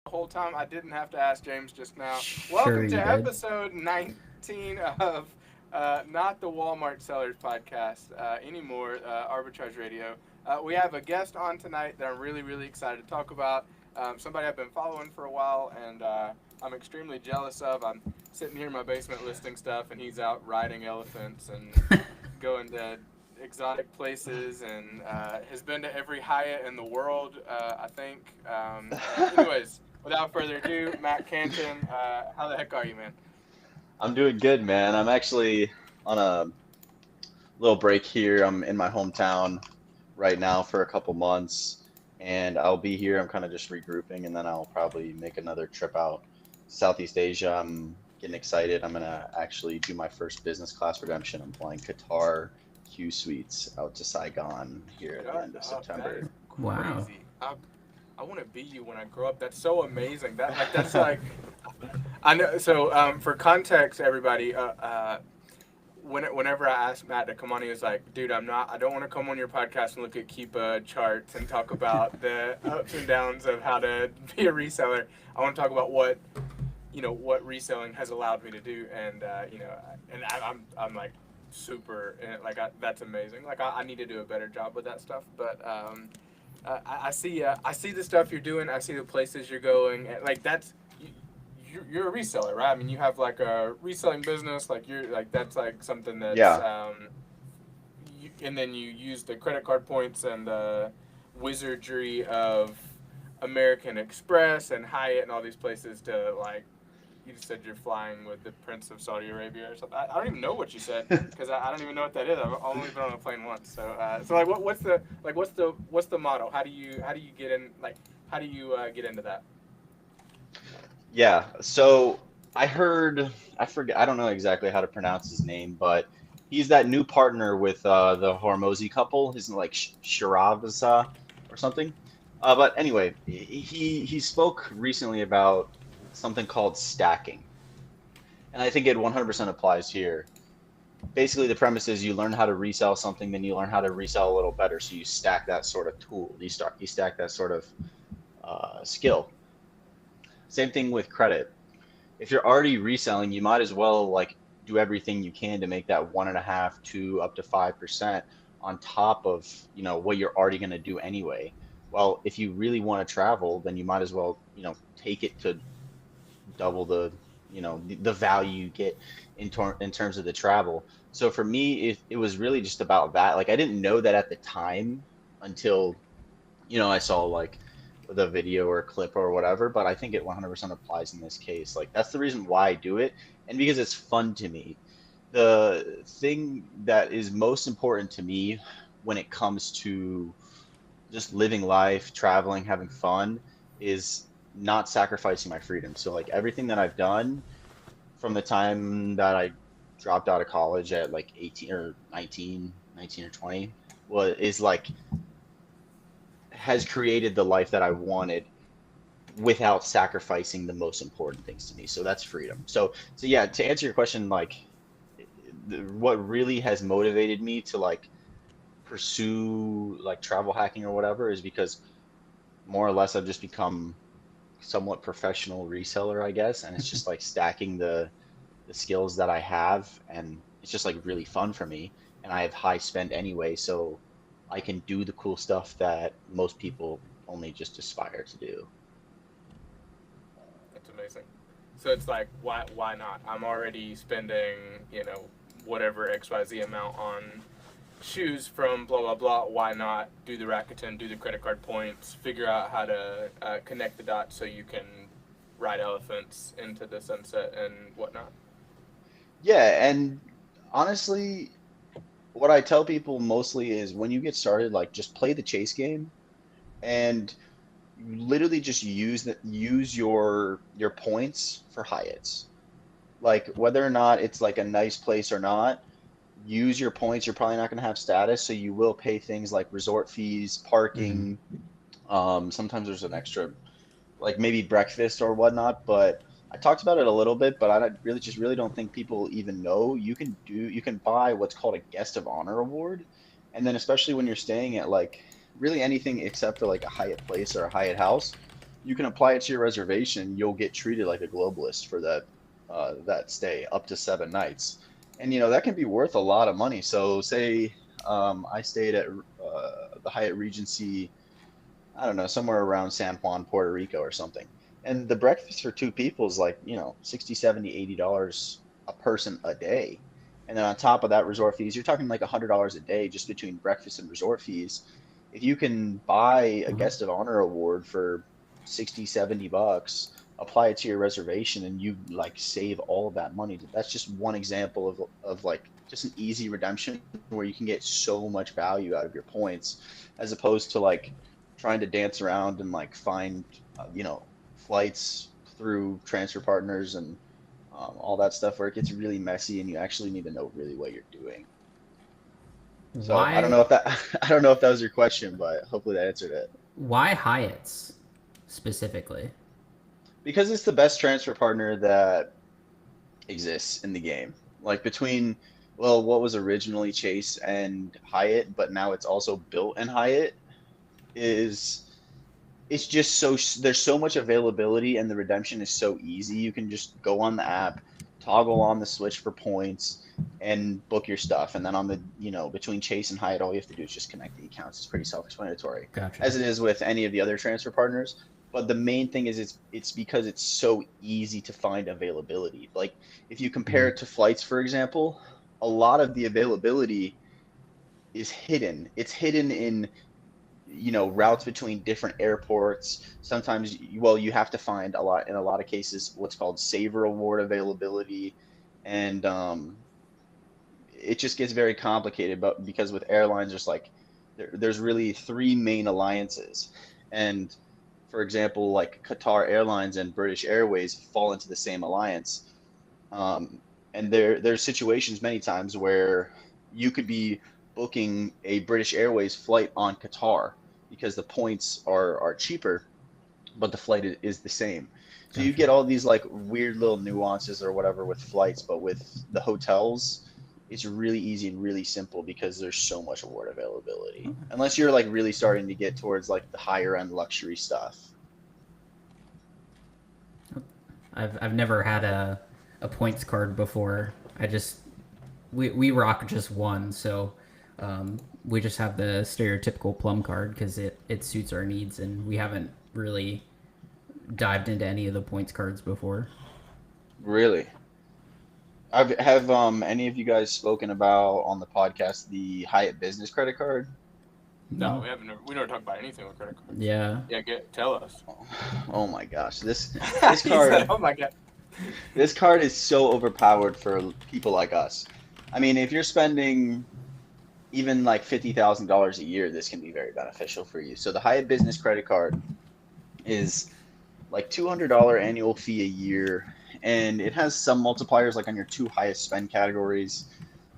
whole time. I didn't have to ask James just now. Sure, Welcome you to did. episode 19 of not the Walmart Sellers podcast anymore, Arbitrage Radio. We have a guest on tonight that I'm really, really excited to talk about. Somebody I've been following for a while, and I'm extremely jealous of. I'm sitting here in my basement listing stuff, and he's out riding elephants and going to exotic places and has been to every Hyatt in the world, I think. Anyways, without further ado, Matt Canton, how the heck are you, man? I'm doing good, man. I'm actually on a little break here. I'm in my hometown right now for a couple months, and I'll be here. I'm kind of just regrouping, and then I'll probably make another trip out Southeast Asia. I'm getting excited. I'm gonna actually do my first business class redemption. I'm flying Qatar Q Suites out to Saigon here at the end of That is September. Wow. crazy. I want to be you when I grow up. That's so amazing. That's like I know. So for context, everybody, whenever I asked Matt to come on, he was like, "Dude, I don't want to come on your podcast and look at Keepa charts and talk about the ups and downs of how to be a reseller. I want to talk about what reselling has allowed me to do, and I'm like super like that's amazing. Like I need to do a better job with that stuff, but I see the stuff you're doing. I see the places you're going. And, like that's you're a reseller, right? I mean, you have like a reselling business. Like you're like that's like something that's Yeah. and then you use the credit card points and the wizardry of American Express and Hyatt and all these places to like. You just said you're flying with the Prince of Saudi Arabia or something. I don't even know what you said because I don't even know what that is. I've only been on a plane once. So so like what's the motto? How do you get in like how do you get into that? Yeah. So I forget, I don't know exactly how to pronounce his name, but he's that new partner with the Hormozy couple. His like Shiravasa or something. But anyway, he spoke recently about something called stacking, and I think it 100% applies here. Basically, the premise is you learn how to resell something, then you learn how to resell a little better. So you stack that sort of tool. You stack that sort of skill. Same thing with credit. If you're already reselling, you might as well like do everything you can to make that 1.5 to up to 5% on top of, what you're already going to do anyway. Well, if you really want to travel, then you might as well, take it to double the value you get in terms of the travel. So for me, it was really just about that. Like I didn't know that at the time until I saw like the video or clip or whatever, but I think it 100% applies in this case. Like that's the reason why I do it, and because it's fun to me. The thing that is most important to me when it comes to just living life, traveling, having fun is not sacrificing my freedom. So like everything that I've done from the time that I dropped out of college at like 18 or 19 or 20 was is like has created the life that I wanted without sacrificing the most important things to me. So that's freedom. So yeah, to answer your question, like what really has motivated me to like pursue like travel hacking or whatever is because more or less I've just become somewhat professional reseller, I guess, and it's just like stacking the skills that I have, and it's just like really fun for me, and I have high spend anyway, so I can do the cool stuff that most people only just aspire to do. That's amazing. So it's like why not? I'm already spending whatever XYZ amount on shoes from blah blah blah. Why not do the Rakuten, do the credit card points, figure out how to connect the dots so you can ride elephants into the sunset and whatnot. Yeah, and honestly, what I tell people mostly is when you get started, like just play the chase game and you literally just use your points for Hyatts. Like whether or not it's like a nice place or not, use your points. You're probably not going to have status, so you will pay things like resort fees, Hmm. parking. Sometimes there's an extra, like maybe breakfast or whatnot. But I talked about it a little bit, but I really don't think people even know you can buy what's called a guest of honor award, and then especially when you're staying at like really anything except for like a Hyatt place or a Hyatt house, you can apply it to your reservation. You'll get treated like a globalist for that stay up to 7 nights, and that can be worth a lot of money. So say I stayed at the Hyatt Regency, I don't know, somewhere around San Juan, Puerto Rico or something. And the breakfast for two people is like, 60, 70, $80 a person a day. And then on top of that, resort fees, you're talking like $100 a day just between breakfast and resort fees. If you can buy a guest of honor award for 60, $70, apply it to your reservation, and you like save all of that money. That's just one example of like just an easy redemption where you can get so much value out of your points, as opposed to like trying to dance around and like find flights through transfer partners and all that stuff, where it gets really messy and you actually need to know really what you're doing. So I don't Why know if that I don't know if that was your question, but hopefully that answered it. why Hyatt's specifically? Because it's the best transfer partner that exists in the game. Like between, well, what was originally Chase and Hyatt, but now it's also built in Hyatt, is it's just there's so much availability and the redemption is so easy. You can just go on the app, toggle on the switch for points, and book your stuff. And then on the between Chase and Hyatt, all you have to do is just connect the accounts. It's pretty self-explanatory, Gotcha. as it is with any of the other transfer partners. But the main thing is it's because it's so easy to find availability. Like if you compare it to flights, for example, a lot of the availability is hidden. It's hidden in routes between different airports. Sometimes, you have to find in a lot of cases, what's called Saver Award availability, and it just gets very complicated. But because with airlines, there's really three main alliances, and for example, like Qatar Airlines and British Airways fall into the same alliance, and there's situations many times where you could be booking a British Airways flight on Qatar because the points are cheaper, but the flight is the same. So you get all these like weird little nuances or whatever with flights, but with the hotels, it's really easy and really simple because there's so much award availability. Unless you're like really starting to get towards like the higher end luxury stuff. I've never had a points card before. We rock just one, so we just have the stereotypical plum card because it suits our needs, and we haven't really dived into any of the points cards before. Really? Have any of you guys spoken about on the podcast the Hyatt Business Credit Card? No, we haven't. We never talked about anything with credit cards. Yeah. Yeah, tell us. Oh my gosh, this He card. said, oh my god. This card is so overpowered for people like us. I mean, if you're spending even like $50,000 a year, this can be very beneficial for you. So the Hyatt Business Credit Card is like $200 annual fee a year, and it has some multipliers like on your two highest spend categories.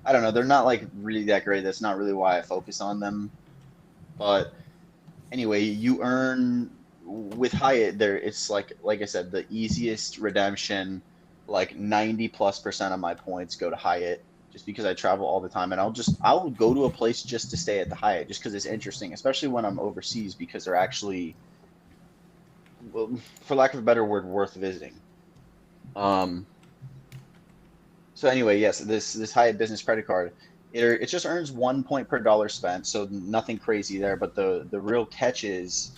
I don't know, they're not like really that great. That's not really why I focus on them. But anyway, you earn with Hyatt there. It's like I said, the easiest redemption. Like 90+% of my points go to Hyatt just because I travel all the time, and I'll go to a place just to stay at the Hyatt just because it's interesting, especially when I'm overseas, because they're actually, well, for lack of a better word, worth visiting. So anyway, yes, this Hyatt Business Credit Card, it just earns 1 point per dollar spent, so nothing crazy there. But the real catch is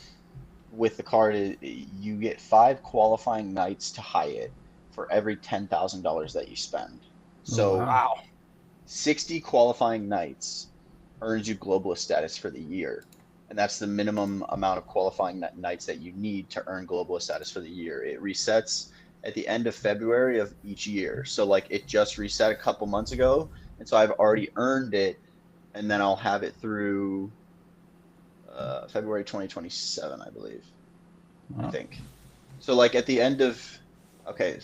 with the card, you get 5 qualifying nights to Hyatt for every $10,000 that you spend. So Wow. 60 qualifying nights earns you globalist status for the year. And that's the minimum amount of qualifying nights that you need to earn globalist status for the year. It resets at the end of February of each year. So like it just reset a couple months ago. And so I've already earned it, and then I'll have it through February 2027, I believe. Wow. I think. So like at the end of, okay,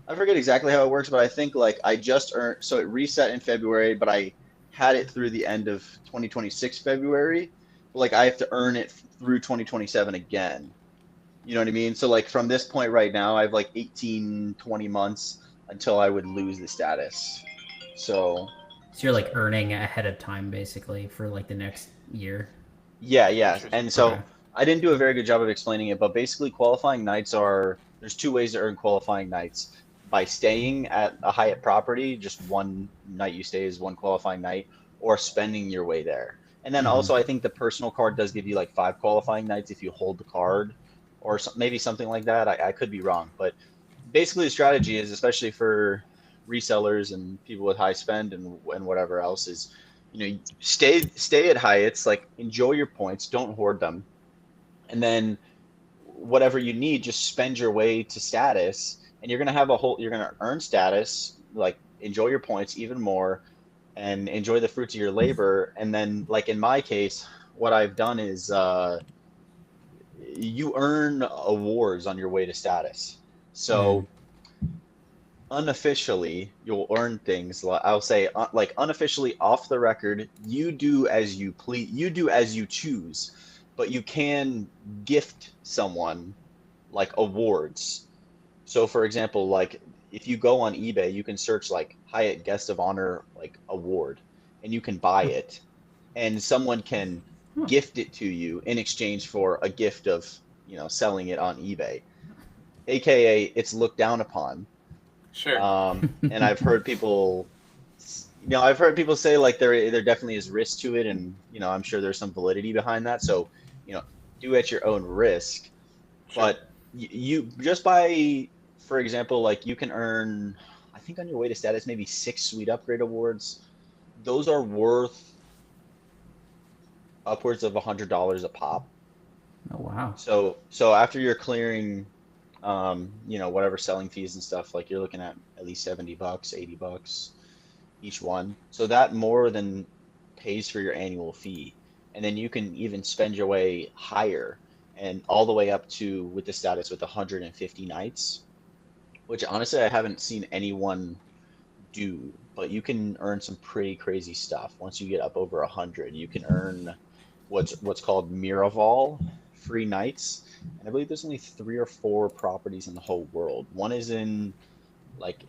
I forget exactly how it works, but I think like I just earned, so it reset in February, but I had it through the end of 2026 February. But like I have to earn it through 2027 again. You know what I mean? So like from this point right now, I have like 18, 20 months until I would lose the status. So you're like earning ahead of time basically for like the next year. yeah. And so Okay. I didn't do a very good job of explaining it, but basically qualifying nights there's two ways to earn qualifying nights. By staying at a Hyatt property, just one night you stay is one qualifying night, or spending your way there. And then Hmm. also I think the personal card does give you like 5 qualifying nights if you hold the card, or maybe something like that. I could be wrong, but basically the strategy is, especially for resellers and people with high spend and whatever else, is stay at Hyatt's, like enjoy your points, don't hoard them, and then whatever you need, just spend your way to status, and you're gonna earn status, like enjoy your points even more, and enjoy the fruits of your labor. And then, like in my case, what I've done is you earn awards on your way to status. Hmm. So unofficially, you'll earn things. I'll say, like unofficially, off the record, you do as you please, you do as you choose, but you can gift someone like awards. So, for example, like if you go on eBay, you can search like Hyatt Guest of Honor like award, and you can buy it, and someone can Huh. gift it to you in exchange for a gift of, selling it on eBay, aka it's looked down upon. Sure. And I've heard people say like there definitely is risk to it, and I'm sure there's some validity behind that. So, you know, do at your own risk. Sure. But you just by, for example, like you can earn, I think on your way to status, maybe 6 Sweet Upgrade Awards. Those are worth upwards of $100 a pop. Oh wow. So after you're clearing, whatever selling fees and stuff, like you're looking at least $70, $80 each one. So that more than pays for your annual fee. And then you can even spend your way higher, and all the way up to, with the status, with 150 nights, which honestly I haven't seen anyone do, but you can earn some pretty crazy stuff. Once you get up over 100, you can earn what's called Miraval free nights. And I believe there's only 3 or 4 properties in the whole world. One is in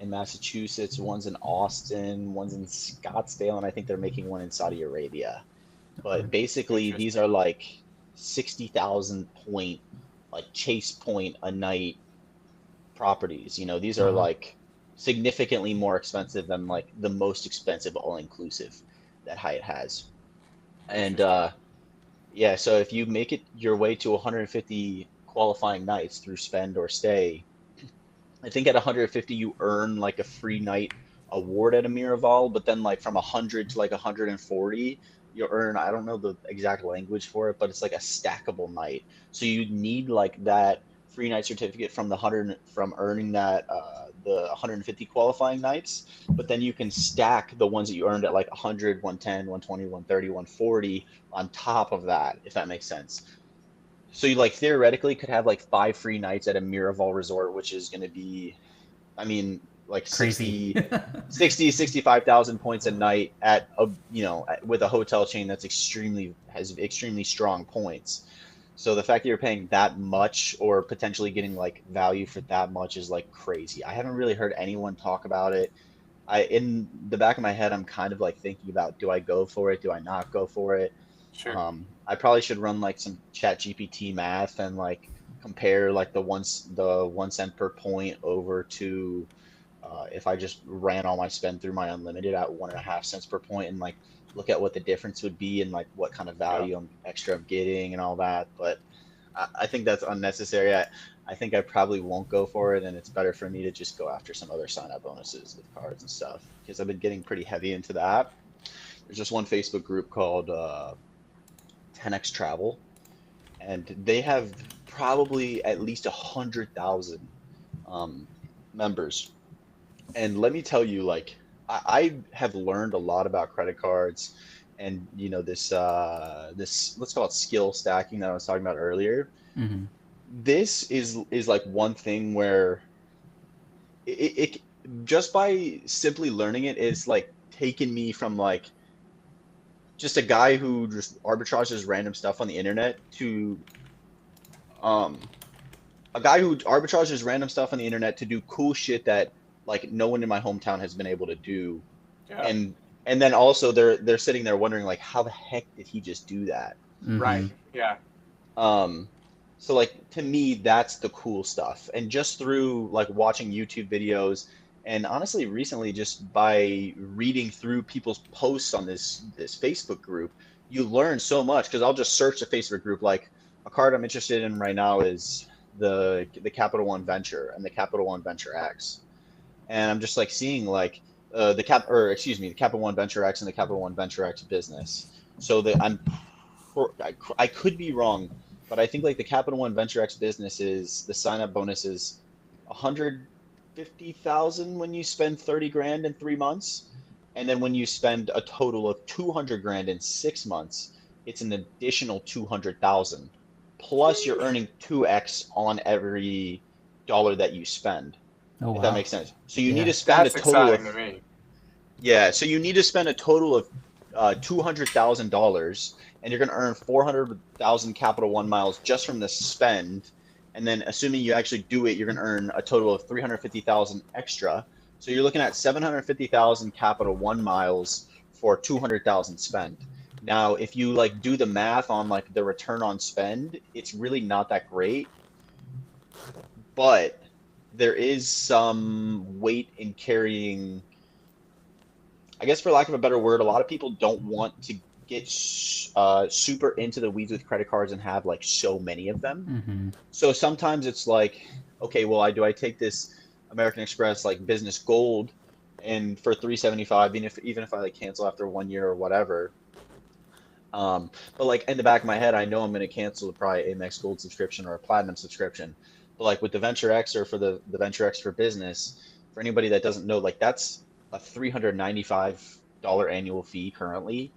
Massachusetts, one's in Austin, one's in Scottsdale, and I think they're making one in Saudi Arabia. Okay. But basically, these Interesting. are like 60,000 point, like chase point a night properties. These are Uh-huh. like significantly more expensive than like the most expensive all inclusive that Hyatt has. And Interesting. yeah, so if you make it your way to 150 qualifying nights through spend or stay, I think at 150 you earn like a free night award at a Miraval, but then like from 100 to like 140, you earn, I don't know the exact language for it, but it's like a stackable night. So you need like that free night certificate from from earning that the 150 qualifying nights, but then you can stack the ones that you earned at like 100, 110, 120, 130, 140 on top of that, if that makes sense. So you like theoretically could have like 5 free nights at a Miraval resort, which is going to be, I mean, like Crazy. 65,000 points a night at with a hotel chain that's has extremely strong points. So the fact that you're paying that much or potentially getting like value for that much is like crazy. I haven't really heard anyone talk about it. In the back of my head, I'm kind of like thinking about, do I go for it? Do I not go for it? Sure. I probably should run like some chat GPT math and like compare like the 1 cent per point over to if I just ran all my spend through my unlimited at 1.5 cents per point, and like look at what the difference would be and like what kind of Yeah. value I'm getting and all that. But I think that's unnecessary. I think I probably won't go for it, and it's better for me to just go after some other sign up bonuses with cards and stuff, because I've been getting pretty heavy into that. There's just one Facebook group called 10x Travel, and they have probably at least 100,000 um, members. And let me tell you, like I have learned a lot about credit cards, and this, let's call it skill stacking that I was talking about earlier. Hmm. This is like one thing where it just by simply learning it is like taken me from like just a guy who just arbitrages random stuff on the internet to um a guy who arbitrages random stuff on the internet to do cool shit that like no one in my hometown has been able to do. Yeah. And then also they're sitting there wondering like, how the heck did he just do that? Right. Hmm. Yeah. Um, so like to me, that's the cool stuff. And just through like watching YouTube videos, and honestly, recently just by reading through people's posts on this Facebook group, you learn so much. Because I'll just search the Facebook group. Like a card I'm interested in right now is the Capital One Venture and the Capital One Venture X, and I'm just like seeing like the Capital One Venture X and the Capital One Venture X business. So that I could be wrong, but I think like the Capital One Venture X business is the sign up bonus is 150,000 when you spend 30 grand in 3 months, and then when you spend a total of 200 grand in 6 months, it's an additional 200,000. Plus, you're Sheesh. earning 2x on every dollar that you spend, Oh if that wow. makes sense. So you need Yeah. to spend a That's total exciting of to me. yeah, so you need to spend a total of $200,000, and you're going to earn 400,000 Capital One miles just from the spend. And then, assuming you actually do it, you're going to earn a total of 350,000 extra. So you're looking at 750,000 Capital One miles for 200,000 spent. Now, if you like do the math on like the return on spend, it's really not that great, but there is some weight in carrying. I guess for lack of a better word, a lot of people don't want to get super into the weeds with credit cards and have like so many of them. Mm-hmm. So sometimes it's like, okay, well, I take this American Express like Business Gold, and for 375, even if I like cancel after 1 year or whatever. But like in the back of my head, I know I'm going to cancel the probably Amex Gold subscription or a Platinum subscription. But like with the Venture X or for the Venture X for Business, for anybody that doesn't know, like that's a $395 annual fee currently.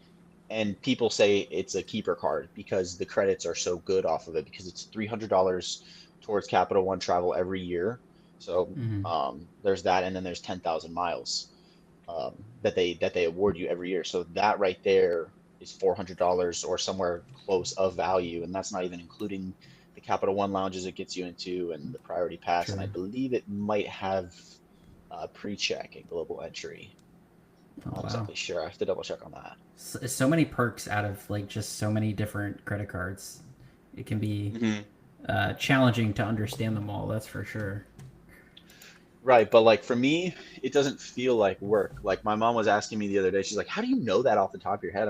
And people say it's a keeper card because the credits are so good off of it because it's $300 towards Capital One travel every year. So Mm-hmm. there's that, and then there's 10,000 miles that they award you every year. So that right there is $400 or somewhere close of value, and that's not even including the Capital One lounges it gets you into and the Priority Pass. And I Sure. believe it might have pre-check and global entry. Oh Not wow. exactly sure. I have to double check on that. So many perks out of like just so many different credit cards. It can be Hmm. challenging to understand them all. That's for sure. Right, but like for me, it doesn't feel like work. Like my mom was asking me the other day, she's like, "How do you know that off the top of your head?"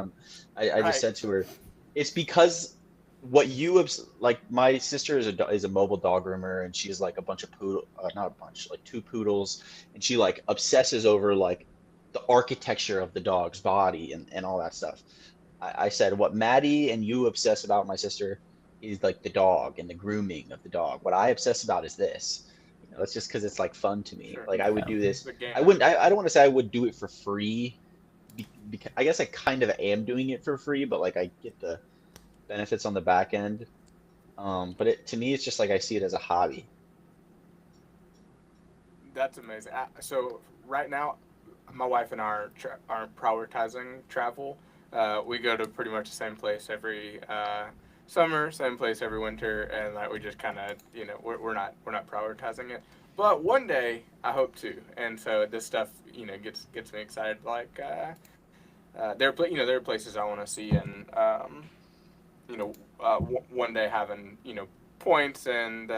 I just Right. said to her, "It's because what you like. My sister is a mobile dog groomer, and she's like a bunch of poodle, not a bunch, like two poodles, and she like obsesses over like the architecture of the dog's body and all that stuff." I said, "What Maddie and you obsess about, my sister, is like the dog and the grooming of the dog. What I obsess about is this." It's just because it's like fun to me. Sure. Like I would Yeah. do this. The I game. wouldn't. I don't want to say I would do it for free. Because I guess I kind of am doing it for free, but like I get the benefits on the back end. But to me, it's just like I see it as a hobby. That's amazing. So right now, my wife and I aren't prioritizing travel. We go to pretty much the same place every summer, same place every winter, and like we just kind of we're not prioritizing it. But one day I hope to, and so this stuff gets me excited. Like there are places I want to see, and one day having points and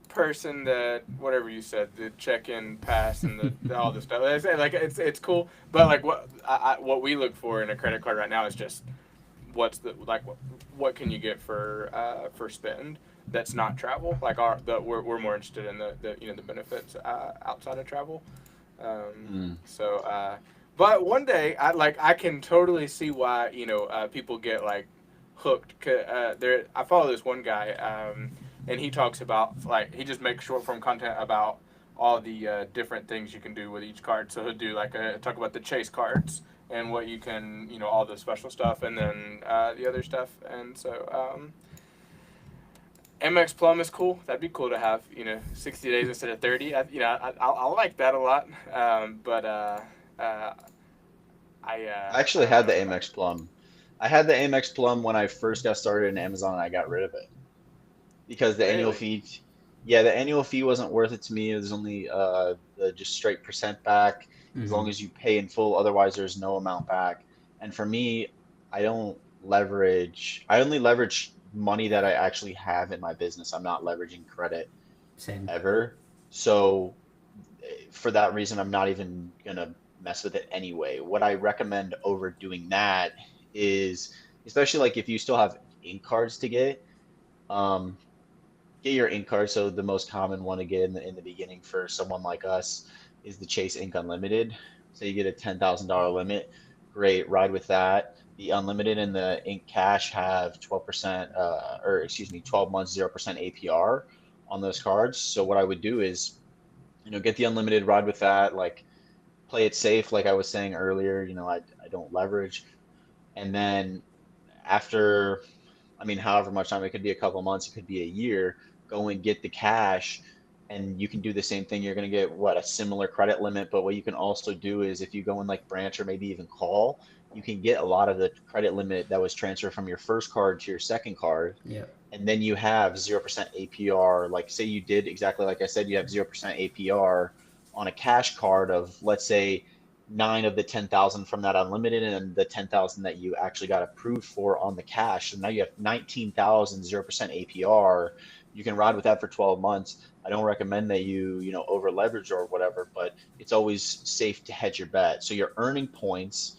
person that whatever you said, the check-in pass and the all this stuff. Like it's cool, but like what we look for in a credit card right now is just what's the like what can you get for spend that's not travel. Like we're more interested in the benefits outside of travel. Mm. But one day I can totally see why people get like hooked. I follow this one guy, and he talks about like he just makes short form content about all the different things you can do with each card. So he'll do like talk about the chase cards and what you can all the special stuff, and then the other stuff. And so MX Plum is cool. That'd be cool to have 60 days instead of 30. I like that a lot. But uh, I I actually don't had the know. Amex Plum. I had the Amex Plum when I first got started in Amazon, and I got rid of it because the annual Really? fee. Yeah, the annual fee wasn't worth it to me. It was only the just straight percent back as Mm-hmm. long as you pay in full. Otherwise, there's no amount back. And for me, I don't leverage. I only leverage money that I actually have in my business. I'm not leveraging credit Same. ever. So for that reason, I'm not even gonna mess with it anyway. What I recommend over doing that is, especially like if you still have ink cards to um, get your ink card. So the most common one to get in the beginning for someone like us is the Chase Ink Unlimited. So you get a $10,000 limit. Great, ride with that. The Unlimited and the Ink Cash have 12%, or excuse me, 12 months, 0% APR on those cards. So what I would do is, get the Unlimited, ride with that, like play it safe, like I was saying earlier, I don't leverage. And then after, I mean, however much time, it could be a couple months, it could be a year, go and get the cash, and you can do the same thing. You're going to get a similar credit limit, but what you can also do is if you go in like branch or maybe even call, you can get a lot of the credit limit that was transferred from your first card to your second card. Yeah. And then you have 0% APR. Like say you did exactly like I said, you have 0% APR on a cash card of, let's say, 9 of the 10,000 from that unlimited and the 10,000 that you actually got approved for on the cash. So now you have 19,000 0% APR. You can ride with that for 12 months. I don't recommend that you over leverage or whatever, but it's always safe to hedge your bet. So you're earning points.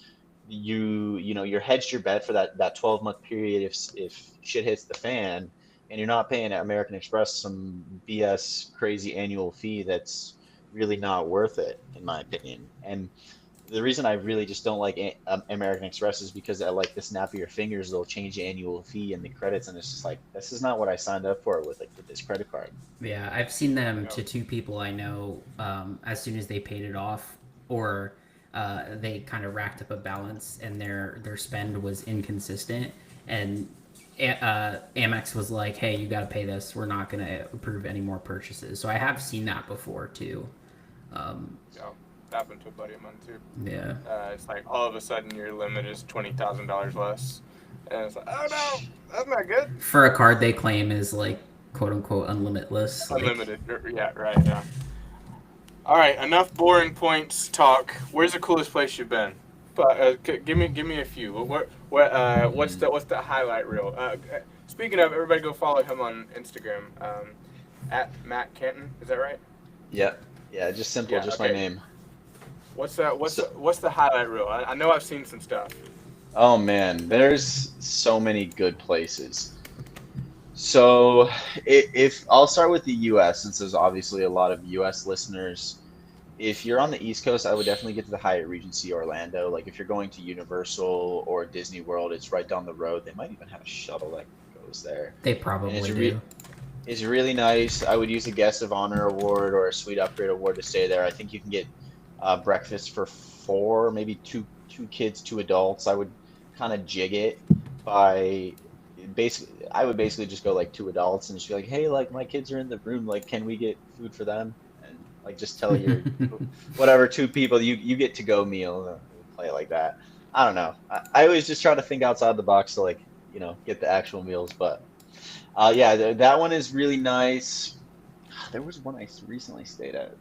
You're hedged your bet for that 12-month period if shit hits the fan, and you're not paying American Express some BS crazy annual fee that's really not worth it, in my opinion. And the reason I really just don't like American Express is because at like the snap of your fingers, they'll change the annual fee and the credits, and it's just like, this is not what I signed up for with this credit card. Yeah, I've seen them Yeah. to two people I know as soon as they paid it off, or they kind of racked up a balance and their spend was inconsistent, and Amex was like, "Hey, you got to pay this. We're not going to approve any more purchases." So I have seen that before too. Yeah, happened to a buddy of mine too. Yeah. It's like all of a sudden your limit is $20,000 less, and it's like, oh no, that's not good. For a card they claim is like quote unquote unlimitless. Unlimited, yeah, right, yeah. All right, enough boring points talk. Where's the coolest place you've been? But give me a few. What's the highlight reel? Speaking of, everybody go follow him on Instagram at Matt Canton. Is that right? Yeah, just simple, Yeah, just okay. my name. What's the highlight reel? I know I've seen some stuff. Oh man, there's so many good places. So if I'll start with the U.S. since there's obviously a lot of U.S. listeners. If you're on the East Coast, I would definitely get to the Hyatt Regency Orlando. Like if you're going to Universal or Disney World, it's right down the road. They might even have a shuttle that goes there. They And probably it's do. it's really nice. I would use a Guest of Honor award or a Suite Upgrade award to stay there. I think you can get breakfast for 4, maybe two kids, 2 adults. I would kind of jig it by basically. I would basically just go like 2 adults and just be like, hey, like my kids are in the room. Like, can we get food for them? And like just tell your whatever 2 people you get to go meal. Play it like that. I don't know. I always just try to think outside the box to like get the actual meals. But yeah, that one is really nice. There was one I recently stayed at.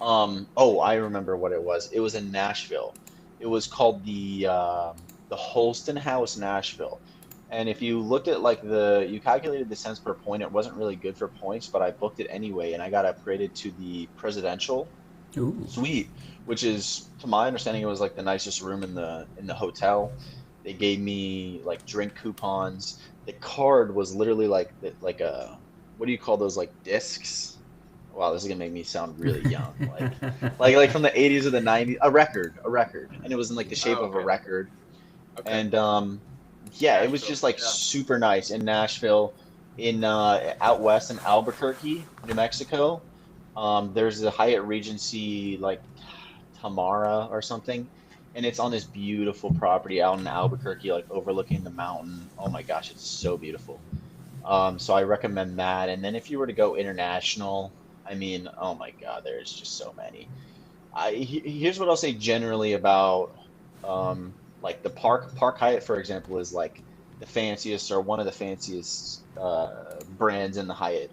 Oh, I remember what it was. It was in Nashville. It was called the Holston House Nashville. And if you looked at like you calculated the cents per point, it wasn't really good for points, but I booked it anyway, and I got upgraded to the presidential Ooh. suite, which is, to my understanding, it was like the nicest room in the hotel. They gave me like drink coupons. The card was literally like a, what do you call those, like discs? Wow, this is gonna make me sound really young. Like from the 80s or the 90s, a record, and it was in like the shape Oh, of a okay. record. Okay. And yeah, it was Nashville, just like yeah. super nice in Nashville, in out west in Albuquerque, New Mexico. There's a Hyatt Regency like Tamara or something, and it's on this beautiful property out in Albuquerque, like overlooking the mountain. Oh my gosh, it's so beautiful. So I recommend that. And then if you were to go international, I mean, oh my God, there's just so many. Here's what I'll say generally about like the Park Hyatt, for example, is like the fanciest or one of the fanciest brands in the Hyatt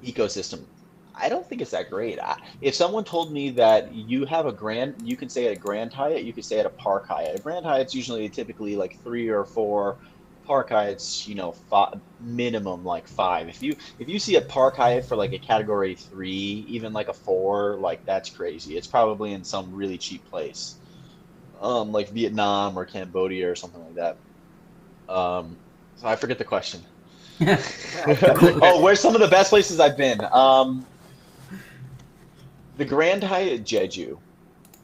ecosystem. I don't think it's that great. If someone told me that you can stay at a Grand Hyatt, you could stay at a Park Hyatt. A Grand Hyatt's usually typically like 3 or 4 Park Hyatt's, minimum like 5. If you see a Park Hyatt for like a category 3, even like a 4, like that's crazy. It's probably in some really cheap place, like Vietnam or Cambodia or something like that. So I forget the question. Oh, where's some of the best places I've been? The Grand Hyatt Jeju.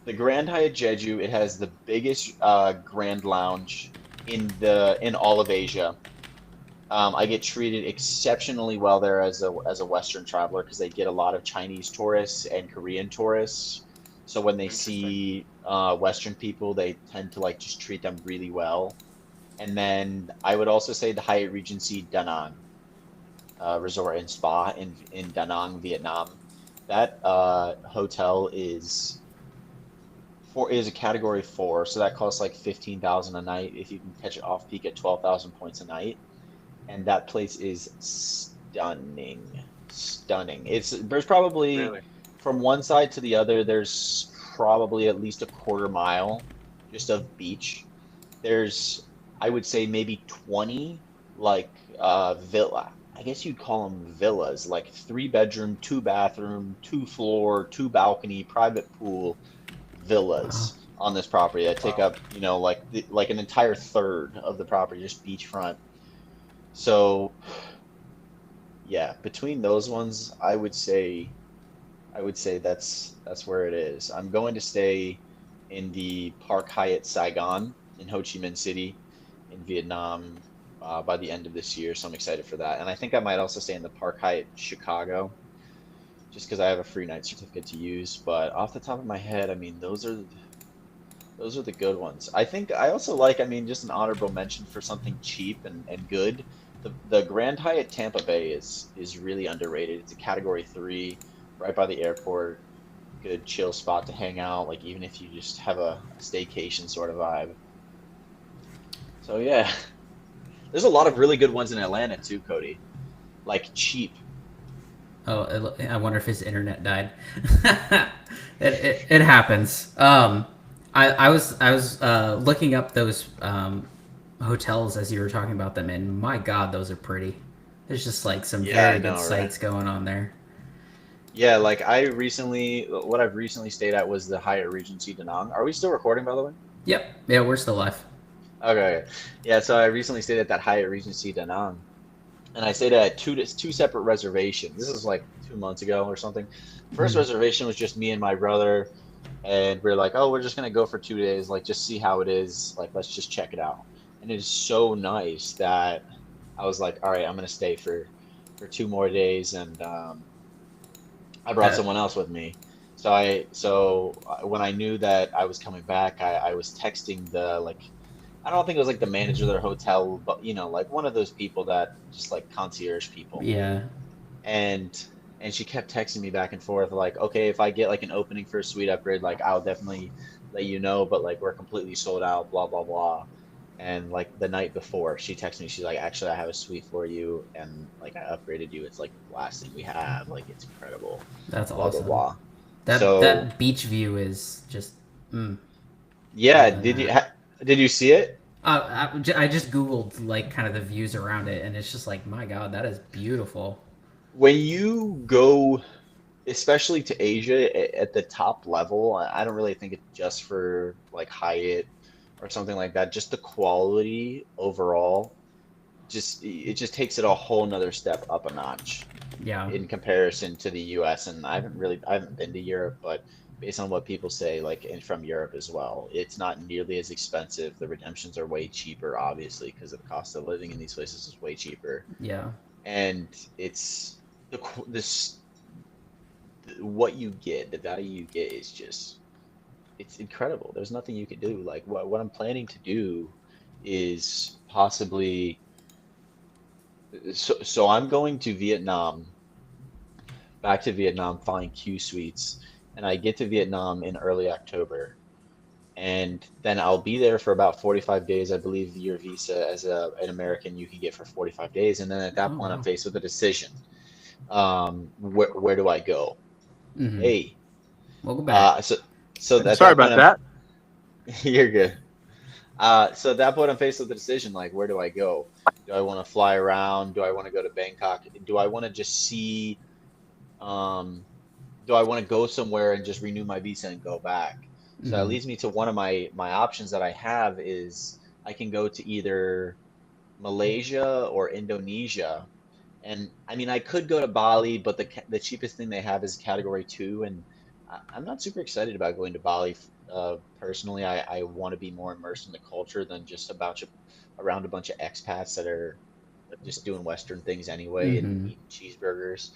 The Grand Hyatt Jeju, it has the biggest Grand Lounge in all of Asia. I get treated exceptionally well there as a Western traveler because they get a lot of Chinese tourists and Korean tourists. So when they see Western people, they tend to like just treat them really well. And then I would also say the Hyatt Regency Da Resort and Spa in Da Nang, Vietnam. That hotel is a category 4, so that costs like 15,000 a night if you can catch it off peak at 12,000 points a night. And that place is stunning, stunning. There's probably Really? from one side to the other, there's probably at least a quarter mile just of beach. There's, I would say, maybe 20 like villa. I guess you'd call them villas, like 3 bedroom, 2 bathroom, 2 floor, 2 balcony, private pool Wow. villas on this property that take Wow. up, like an entire third of the property, just beachfront. So yeah, between those ones, I would say that's where it is. I'm going to stay in the Park Hyatt Saigon in Ho Chi Minh City in Vietnam by the end of this year, so I'm excited for that. And I think I might also stay in the Park Hyatt Chicago just because I have a free night certificate to use. But off the top of my head, I mean, those are the good ones. I think I also like, I mean, just an honorable mention for something cheap and good. The Grand Hyatt Tampa Bay is really underrated. It's a category 3, right by the airport. Good chill spot to hang out, like even if you just have a staycation sort of vibe. So yeah, there's a lot of really good ones in Atlanta too, Cody. Like cheap. Oh, I wonder if his internet died. It happens. I was looking up those hotels as you were talking about them, and my God, those are pretty. There's just like some Yeah, I very good know, right? sights going on there. Yeah, like what I've recently stayed at was the Hyatt Regency Da Nang. Are we still recording, by the way? Yep. Yeah, we're still live. Okay. Yeah, so I recently stayed at that Hyatt Regency Da Nang, and I stayed at two separate reservations. This is like 2 months ago or something. First Mhm. reservation was just me and my brother, and we're like, oh, we're just gonna go for 2 days, like just see how it is. Like, let's just check it out. And it is so nice that I was like, all right, I'm gonna stay for 2 more days, and I brought That someone else with me. So when I knew that I was coming back, I was texting the like I don't think it was like the manager of their hotel, but like one of those people that just like concierge people. yeah. And and she kept texting me back and forth like, okay, if I get like an opening for a suite upgrade, like I'll definitely let you know, but like we're completely sold out, blah blah blah. And like the night before, she texted me, she's like, actually, I have a suite for you, and like I upgraded you. It's like the last thing we have. Like it's incredible, That's blah blah awesome. blah. That So that beach view is just mm, yeah, more than did you that. ha did you see it? I just googled like kind of the views around it, and it's just like my God, that is beautiful. When you go, especially to Asia at the top level, I don't really think it's just for like Hyatt or something like that. Just the quality overall, just it just takes it a whole nother step up a notch Yeah, in comparison to the US. And I haven't been to Europe, but based on what people say, like and from Europe as well, it's not nearly as expensive. The redemptions are way cheaper, obviously, because the cost of living in these places is way cheaper. yeah, And it's this what you get, the value you get is just it's incredible. There's nothing you can do. Like what I'm planning to do is possibly so I'm going to Vietnam, back to Vietnam, flying Q suites, and I get to Vietnam in early October. And then I'll be there for about 45 days. I believe your visa as an American you can get for 45 days, and then at that oh point I'm wow. faced with a decision. Where do I go? Mm-hmm. Hey, Welcome back. so at Sorry that point about that. you're good. So at that point, I'm faced with the decision, like, where do I go? Do I want to fly around? Do I want to go to Bangkok? Do I want to just see, um, do I want to go somewhere and just renew my visa and go back? So that Mm. leads me to one of my options that I have is I can go to either Malaysia or Indonesia. And I mean, I could go to Bali, but the cheapest thing they have is Category 2, and I'm not super excited about going to Bali. Personally, I want to be more immersed in the culture than just around a bunch of expats that are just doing Western things anyway and Mm-hmm. eating cheeseburgers.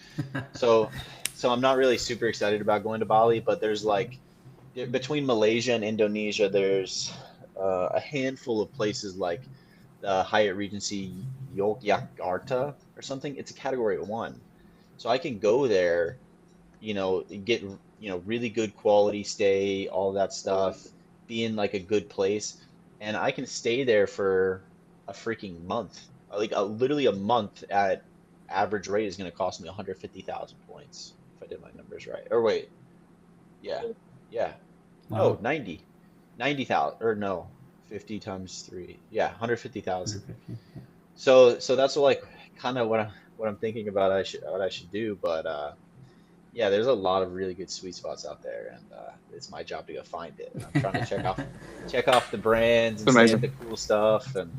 So, so I'm not really super excited about going to Bali, but there's like between Malaysia and Indonesia, there's a handful of places like the Hyatt Regency Yogyakarta or something. It's a Category 1, so I can go there, get really good quality stay, all that stuff, be in like a good place, and I can stay there for a freaking month. Like literally a month at average rate is going to cost me 150,000 points if I did my numbers right. Or wait, yeah, yeah. No, Wow. 90,000 or no, 50 times 3. Yeah, 150,000. 150. So that's like kind of what I'm thinking about what I should do, but yeah, there's a lot of really good sweet spots out there, and it's my job to go find it. And I'm trying to check off the brands It's and stay at the amazing. cool stuff, and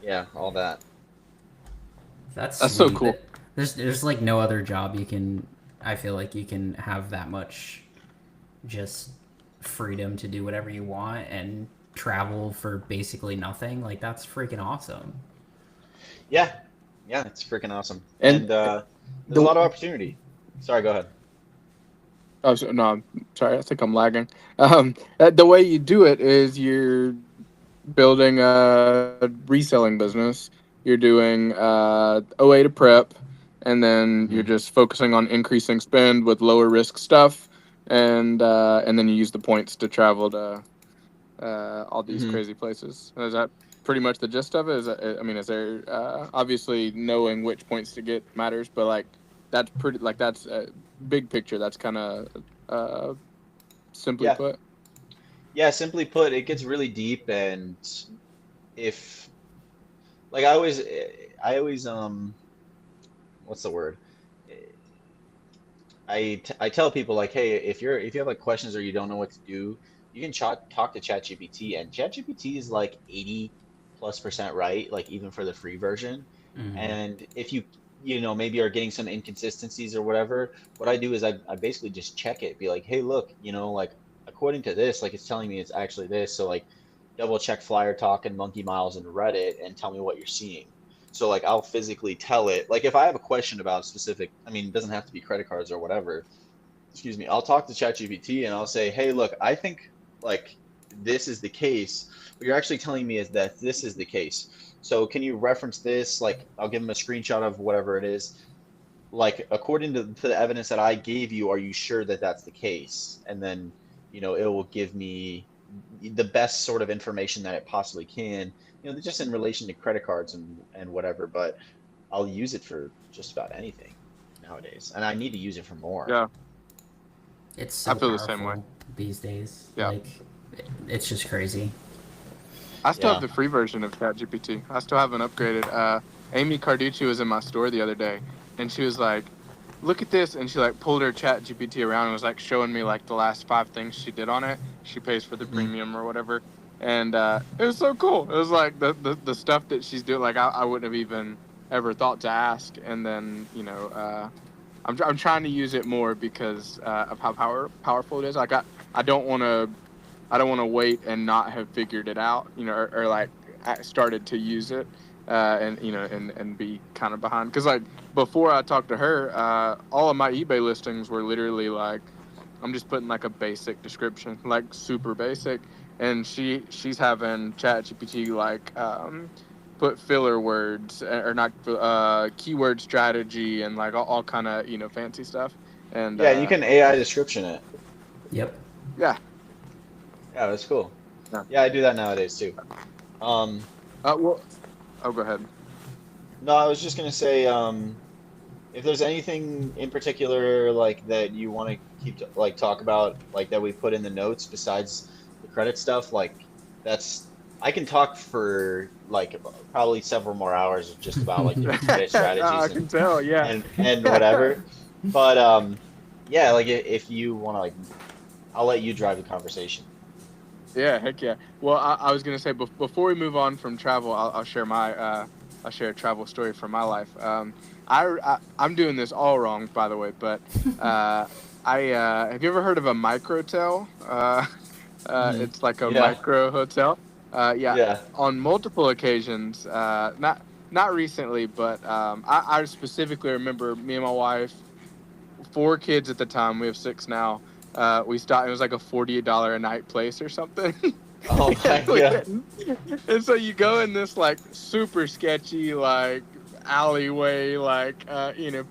yeah, all that. That's That's so sweet. cool. There's like no other job you can. I feel like you can have that much just freedom to do whatever you want and travel for basically nothing. Like that's freaking awesome. Yeah, yeah, it's freaking awesome, And and there's a the lot of opportunity. Sorry, go ahead. oh, no, I'm sorry, I think I'm lagging. The way you do it is you're building a reselling business. You're doing OA to prep, and then you're Hmm. just focusing on increasing spend with lower risk stuff, and then you use the points to travel to all these Hmm. crazy places. Is that pretty much the gist of it? I mean, is there obviously knowing which points to get matters, but like that's pretty like that's big picture. That's kind of uh, simply Yeah, put. yeah. Simply put, it gets really deep, and if like I always what's the word? I tell people like, hey, if you have like questions or you don't know what to do, you can talk to ChatGPT, and ChatGPT is like 80+% right, like even for the free version. Mm. And if maybe are getting some inconsistencies or whatever, what I do is I basically just check it, be like, hey, look, like according to this, like it's telling me it's actually this, so like double check Flyer Talk and Monkey Miles and Reddit and tell me what you're seeing. So like I'll physically tell it, like if I have a question about specific, I mean, it doesn't have to be credit cards or whatever. Excuse me. I'll talk to ChatGPT and I'll say, hey, look, I think like this is the case. What you're actually telling me is that this is the case. So can you reference this? Like I'll give them a screenshot of whatever it is. Like according to the evidence that I gave you, are you sure that that's the case? And then, it will give me the best sort of information that it possibly can, just in relation to credit cards and whatever, but I'll use it for just about anything nowadays. And I need to use it for more. Yeah, It's I so feel the same way. powerful these days. Yeah, Like it's just crazy. I still have Yeah. the free version of ChatGPT. I still haven't upgraded. Amy Carducci was in my store the other day, and she was like, "Look at this," and she like pulled her ChatGPT around and was like showing me like the last 5 things she did on it. She pays for the Hmm. premium or whatever, and it was so cool. It was like the stuff that she's doing. Like I wouldn't have even ever thought to ask, and then I'm trying to use it more because of how powerful it is. Like I don't want to wait and not have figured it out, or like started to use it, and be kind of behind. Because like before I talked to her, all of my eBay listings were literally like, I'm just putting like a basic description, like super basic, and she's having ChatGPT like put filler words or not keyword strategy and like all kind of fancy stuff, and Yeah, you can AI description it. Yep. yeah. Yeah, that's cool. Yeah. Yeah, I do that nowadays too. Um, Well, oh, go ahead. no, I was just gonna say, if there's anything in particular like that you want to like talk about, like that we put in the notes besides the credit stuff, like that's I can talk for like probably several more hours just about like different trade strategies I can tell. Yeah. and whatever. But yeah, like if you want to like, I'll let you drive the conversation. Yeah, heck yeah. Well, I was gonna say before we move on from travel, I'll share my I'll share a travel story from my life. I'm doing this all wrong, by the way, but uh, I have you ever heard of a microtel? It's like a Yeah, micro hotel. Yeah, yeah, on multiple occasions. Not recently, but I specifically remember me and my wife, 4 kids at the time. We have 6 now. We stopped. It was like a $48 a night place or something. oh and my, we yeah, didn't. And so you go in this like super sketchy like alleyway like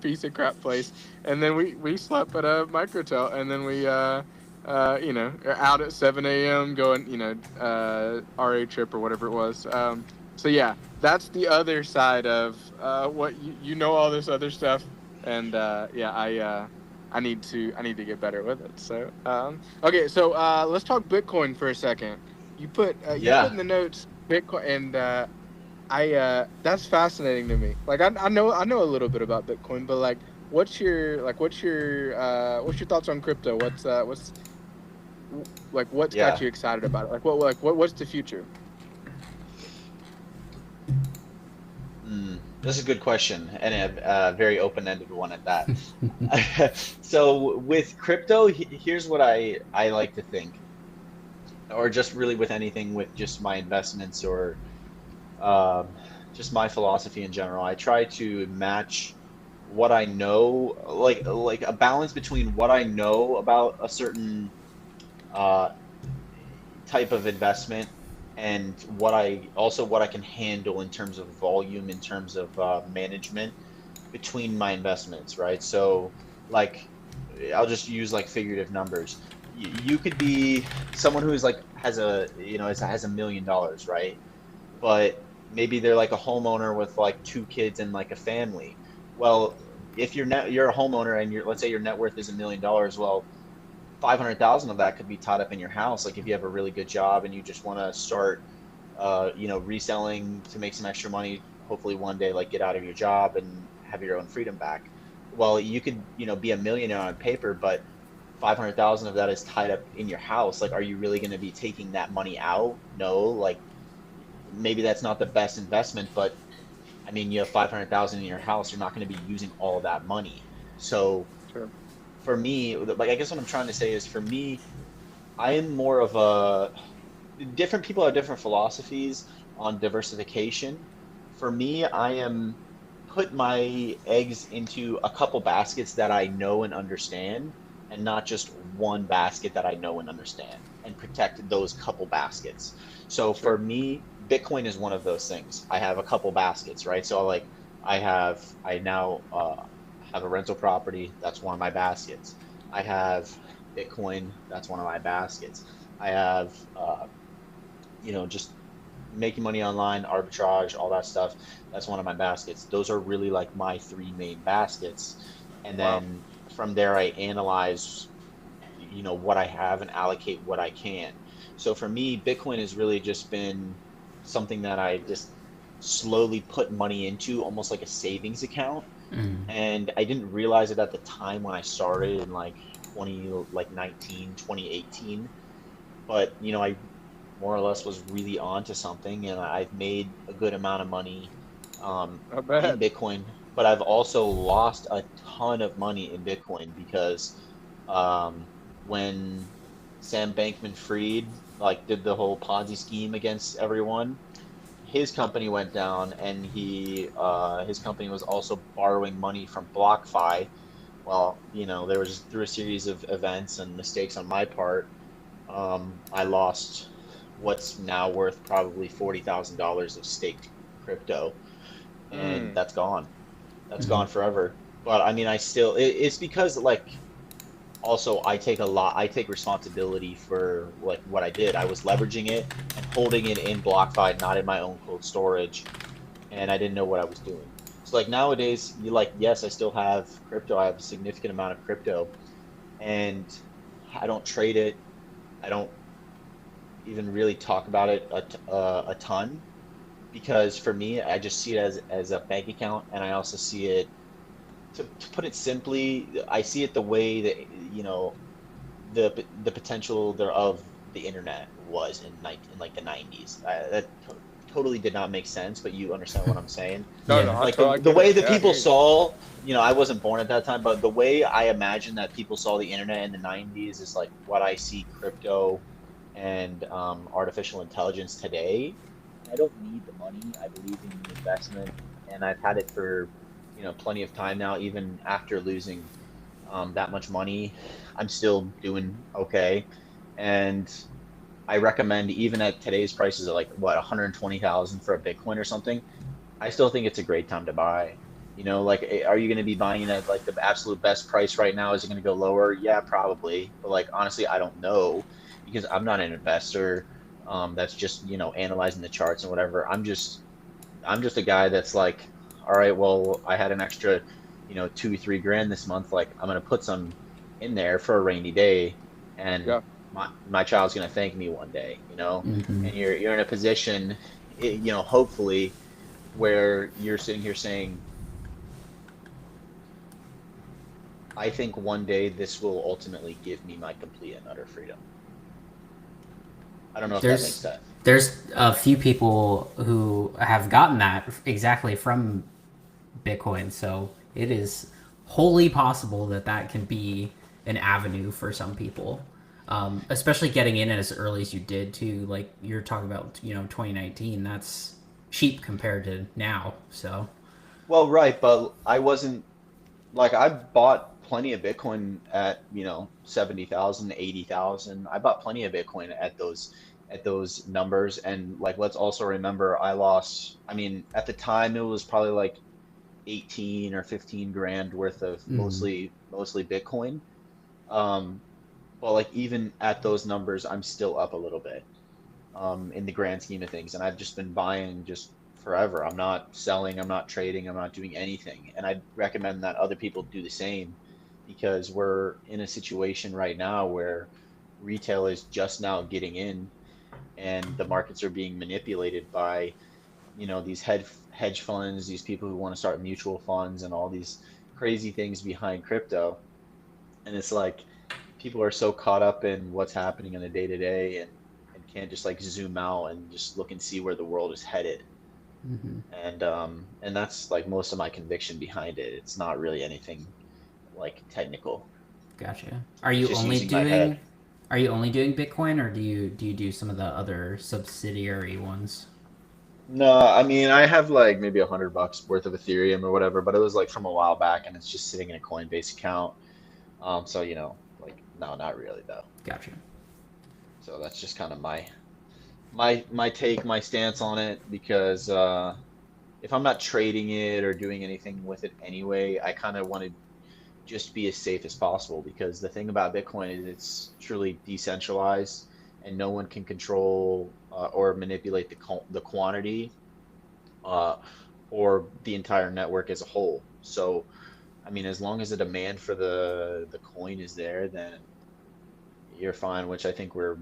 piece of crap place, and then we slept at a microtel, and then we are out at 7 a.m. going RA trip or whatever it was. So yeah, that's the other side of what you know all this other stuff, and yeah, I need to get better with it. So okay, so let's talk Bitcoin for a second. You put yeah. in the notes Bitcoin, and I that's fascinating to me. Like I know a little bit about Bitcoin, but like what's your thoughts on crypto? What's got Yeah. you excited about it? What's the future? This is a good question and a very open-ended one at that. So with crypto, here's what I like to think, or just really with anything with just my investments or um, just my philosophy in general. I try to match what I know, like a balance between what I know about a certain uh, type of investment and what I can handle in terms of volume, in terms of management between my investments, right? So, like, I'll just use like figurative numbers. You could be someone who's like has $1 million, right? But maybe they're like a homeowner with like 2 kids and like a family. Well, if you're a homeowner and let's say your net worth is $1 million, well, 500,000 of that could be tied up in your house. Like if you have a really good job and you just want to start, reselling to make some extra money, hopefully one day, like get out of your job and have your own freedom back. Well, you could, be a millionaire on paper, but 500,000 of that is tied up in your house. Like, are you really going to be taking that money out? No, like maybe that's not the best investment, but I mean, you have 500,000 in your house, you're not going to be using all of that money. So Sure. for me, like I guess what I'm trying to say is for me, I am more of a different people have different philosophies on diversification. For me, I am put my eggs into a couple baskets that I know and understand, and not just one basket that I know and understand, and protect those couple baskets. So for Sure. me, Bitcoin is one of those things. I have a couple baskets, right? So like I now have a rental property, that's one of my baskets. I have Bitcoin, that's one of my baskets. I have just making money online, arbitrage, all that stuff. That's one of my baskets. Those are really like my three main baskets. And Wow. then from there, I analyze, what I have and allocate what I can. So for me, Bitcoin has really just been something that I just slowly put money into, almost like a savings account. Mm. And I didn't realize it at the time when I started in like 2018, but I more or less was really onto something, and I've made a good amount of money Not in bad. Bitcoin, but I've also lost a ton of money in Bitcoin because um, when Sam Bankman-Fried like did the whole Ponzi scheme against everyone, his company went down, and his company was also borrowing money from BlockFi. Well, there was through a series of events and mistakes on my part, I lost what's now worth probably $40,000 of staked crypto, and Mm. that's gone. That's Mm. gone forever. But I mean, it's because like also I take responsibility for like what I did. I was leveraging it and holding it in BlockFi, not in my own cold storage, and I didn't know what I was doing. So like nowadays, yes, I still have crypto. I have a significant amount of crypto, and I don't trade it. I don't even really talk about it a ton, because for me, I just see it as a bank account, and I also see it, to put it simply, I see it the way that, the potential thereof the internet was in like the 90s. That totally did not make sense, but you understand what I'm saying. No, no, Yeah. I, Like to- I the get it. way that Yeah, I people hear you. saw, I wasn't born at that time, but the way I imagine that people saw the internet in the 90s is like what I see crypto and artificial intelligence today. I don't need the money. I believe in the investment, and I've had it for, plenty of time now. Even after losing that much money, I'm still doing okay. And I recommend, even at today's prices of like what 120,000 for a Bitcoin or something, I still think it's a great time to buy. Like, are you going to be buying it at like the absolute best price right now? Is it going to go lower? Yeah, probably. But like, honestly, I don't know, because I'm not an investor that's just, analyzing the charts and whatever. I'm just a guy that's like, all right, well, I had an extra, 2, 3 grand this month. Like, I'm going to put some in there for a rainy day, and Yeah. my child's going to thank me one day, Hmm. and you're in a position, hopefully, where you're sitting here saying, I think one day this will ultimately give me my complete and utter freedom. I don't know if that makes There's sense. there's a few people who have gotten that exactly from Bitcoin, so it is wholly possible that that can be an avenue for some people. Especially getting in as early as you did too. Like you're talking about, 2019. That's cheap compared to now. So Well, right, but I wasn't like, I bought plenty of Bitcoin at, 70,000, 80,000. I bought plenty of Bitcoin at those numbers. And like, let's also remember, I mean, at the time it was probably like 18 or 15 grand worth of mostly Bitcoin. Um, but like, even at those numbers, I'm still up a little bit in the grand scheme of things. And I've just been buying just forever. I'm not selling, I'm not trading, I'm not doing anything. And I'd recommend that other people do the same, because we're in a situation right now where retail is just now getting in, and the markets are being manipulated by, these hedge funds, these people who want to start mutual funds and all these crazy things behind crypto. And it's like, people are so caught up in what's happening in the day to day, and can't just like zoom out and just look and see where the world is headed. And that's like most of my conviction behind it. It's not really anything like technical. gotcha. It's just using my head. Are you only doing Bitcoin, or do you do some of the other subsidiary ones? No, I mean, I have like maybe $100 worth of Ethereum or whatever, but it was like from a while back, and it's just sitting in a Coinbase account. So like, no, not really though. Gotcha. So that's just kind of my take, my stance on it, because if I'm not trading it or doing anything with it anyway, I kind of want to just be as safe as possible, because the thing about Bitcoin is it's truly decentralized, and no one can control or manipulate the quantity uh, or the entire network as a whole. So, I mean, as long as the demand for the coin is there, then you're fine, which I think we're,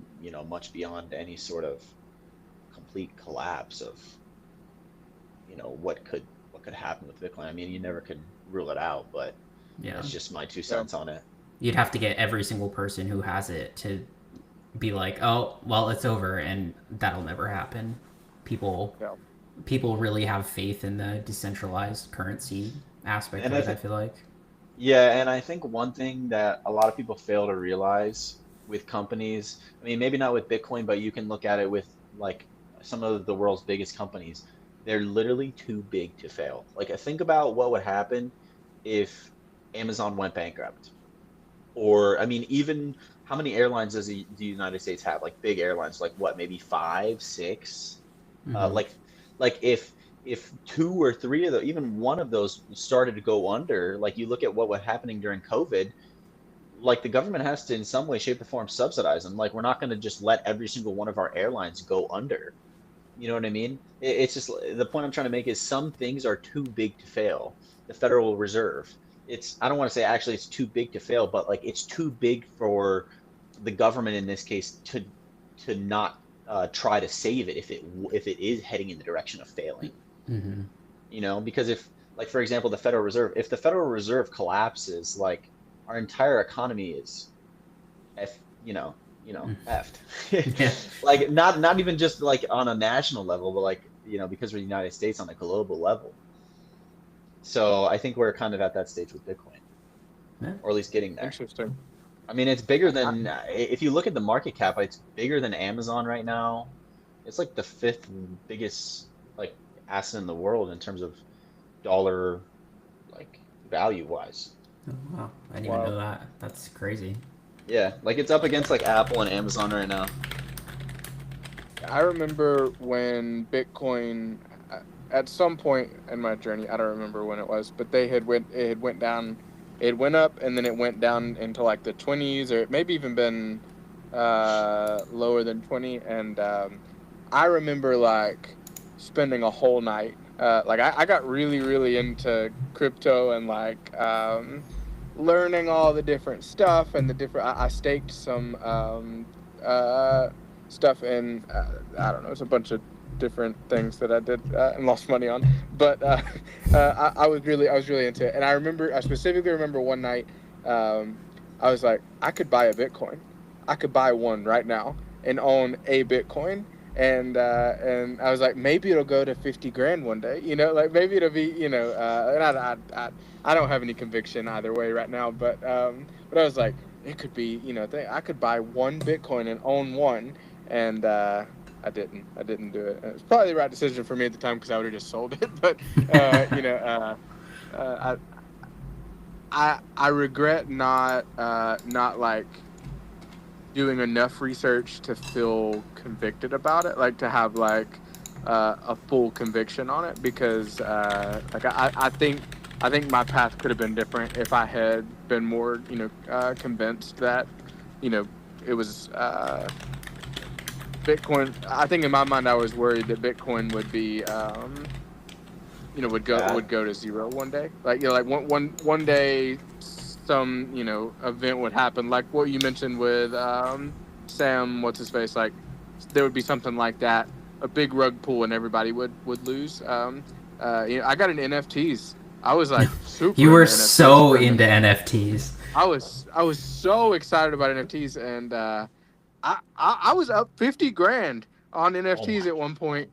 much beyond any sort of complete collapse of, what could happen with Bitcoin. I mean, you never can rule it out, but Yeah. that's just my two Yeah. cents on it. You'd have to get every single person who has it to be like, "Oh, well, it's over," and that'll never happen. People Yeah. people really have faith in the decentralized currency aspect And of I it, I think, feel like. yeah, and I think one thing that a lot of people fail to realize with companies, I mean, maybe not with Bitcoin, but you can look at it with like some of the world's biggest companies. They're literally too big to fail. Like, think about what would happen if Amazon went bankrupt. Or, I mean, even how many airlines does the United States have? Like, big airlines, like what, maybe five, six? Uh, Hmm. like, like if two or three of those, even one of those started to go under, like, you look at what was happening during COVID, like, the government has to in some way, shape, or form subsidize them. Like, we're not going to just let every single one of our airlines go under. You know what I mean? It's just, the point I'm trying to make is, some things are too big to fail. The Federal Reserve. I don't want to say actually it's too big to fail, but like, it's too big for the government in this case to not try to save it if it is heading in the direction of failing. Mm-hmm. You know, because if, like, for example, the Federal Reserve, if the Federal Reserve collapses, like, our entire economy is f effed. Yeah. Like, not even just like on a national level, but like, because we're the United States, on a global level. So I think we're kind of at that stage with Bitcoin, Yeah. or at least getting there. Interesting. I mean, it's bigger I, than, if you look at the market cap, it's bigger than Amazon right now. It's like the fifth biggest, like, asset in the world in terms of dollar, like, value wise. Oh, wow. I didn't even wow. know that. That's crazy. Yeah, like, it's up against like Apple and Amazon right now. I remember when Bitcoin, at some point in my journey, I don't remember when it was, but it had went down, it went up and then it went down into like the 20s, or it maybe even been lower than 20. And I remember like spending a whole night, like I got really, really into crypto and like learning all the different stuff and the different, I staked some stuff in, I don't know, it's a bunch of different things that I did and lost money on, but I was really into it. And I specifically remember one night, I was like, I could buy a Bitcoin, I could buy one right now and own a Bitcoin. And I was like, maybe it'll go to 50 grand one day, like maybe it'll be, and I don't have any conviction either way right now, but I was like, it could be, I could buy one Bitcoin and own one. And I didn't do it. It was probably the right decision for me at the time because I would have just sold it. But I regret not like doing enough research to feel convicted about it, like to have like a full conviction on it, because like I think my path could have been different if I had been more convinced that it was Bitcoin. I think in my mind I was worried that Bitcoin would be Yeah. would go to zero one day. Like like one day some event would happen, like what you mentioned with Sam, what's his face, like there would be something like that, a big rug pull and everybody would lose. I got into NFTs. I was like super You were into NFTs so for a minute. into NFTs. I was so excited about NFTs, and I was up 50 grand on Oh NFTs my. at one point.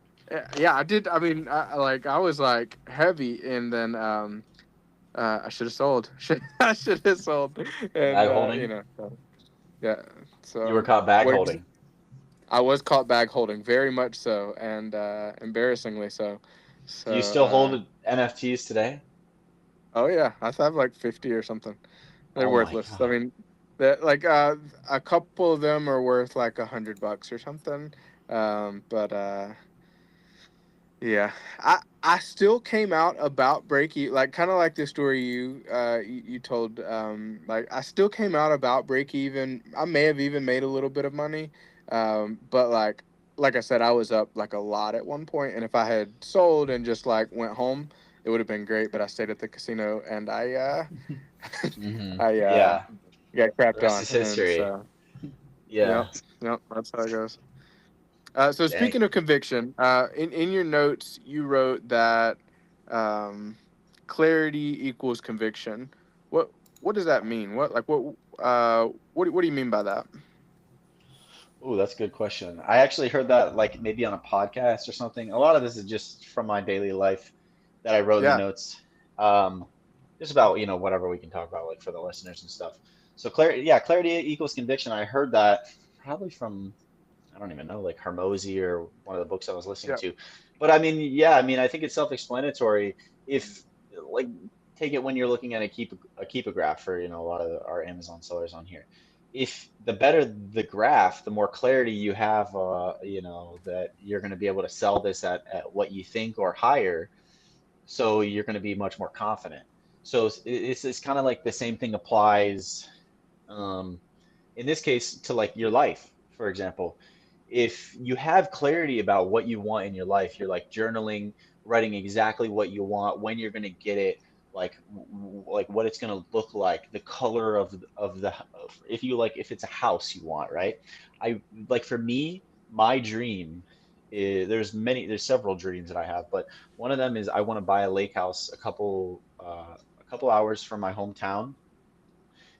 Yeah, I did. I mean, I was like heavy, and then I should have sold. I should have sold, and Bag holding. so, yeah. You were So caught bag what? holding. I was caught bag holding, very much so, and embarrassingly so. Do you So still hold NFTs today? oh yeah, I have like 50 or something. They're Oh my worthless. I God. mean, that like a couple of them are worth like $100 or something. But yeah, I still came out about break even, like kind of like the story you told. Like I still came out about break even. I may have even made a little bit of money. But like I said, I was up like a lot at one point, and if I had sold and just like went home, it would have been great. But I stayed at the casino, and Hmm. I Yeah. got The crapped rest on, is and history. so Yeah. yep, yep, that's how it goes. So Dang. speaking of conviction, in your notes you wrote that um, clarity equals conviction. What what does that mean? What do you mean by that? Oh, that's a good question. I actually heard that, like, maybe on a podcast or something. A lot of this is just from my daily life that I wrote in the Yeah, notes. Um, just about, whatever we can talk about, like, for the listeners and stuff. So clarity, yeah, clarity equals conviction. I heard that probably from, I don't even know, like, Hormozy or one of the books I was listening yeah, to. But I mean, yeah, I mean, I think it's self-explanatory. If, like, take it when you're looking at a keep a graph for, a lot of our Amazon sellers on here. If the better the graph, the more clarity you have, that you're going to be able to sell this at what you think or higher. So you're going to be much more confident. So it's kind of like the same thing applies, um, in this case, to like your life, for example. If you have clarity about what you want in your life, you're like journaling, writing exactly what you want, when you're going to get it, like like what it's going to look like, the color of if you like, if it's a house you want, right? I, like, for me, my dream is there's several dreams that I have, but one of them is I want to buy a lake house a couple hours from my hometown,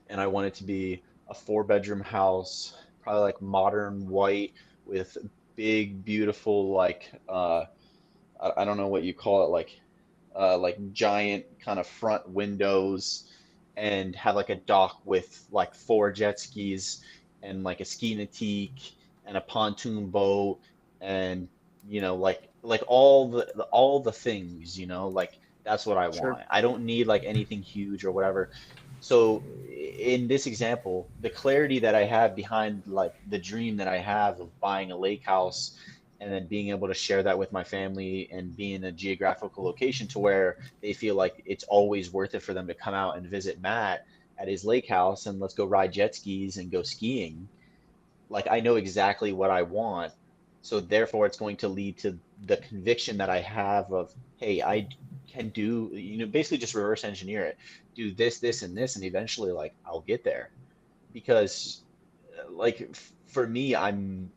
and I want it to be a 4 bedroom house, probably like modern white with big, beautiful I don't know what you call it, like giant kind of front windows, and have like a dock with like 4 jet skis and like a ski natique and a pontoon boat, and like all the things, like that's what I Sure. want. I don't need like anything huge or whatever. So in this example, the clarity that I have behind like the dream that I have of buying a lake house and then being able to share that with my family and be in a geographical location to where they feel like it's always worth it for them to come out and visit Matt at his lake house and let's go ride jet skis and go skiing. Like I know exactly what I want. So therefore it's going to lead to the conviction that I have of, hey, I can do, basically just reverse engineer it. Do this, this, and this, and eventually like I'll get there. Because for me, I don't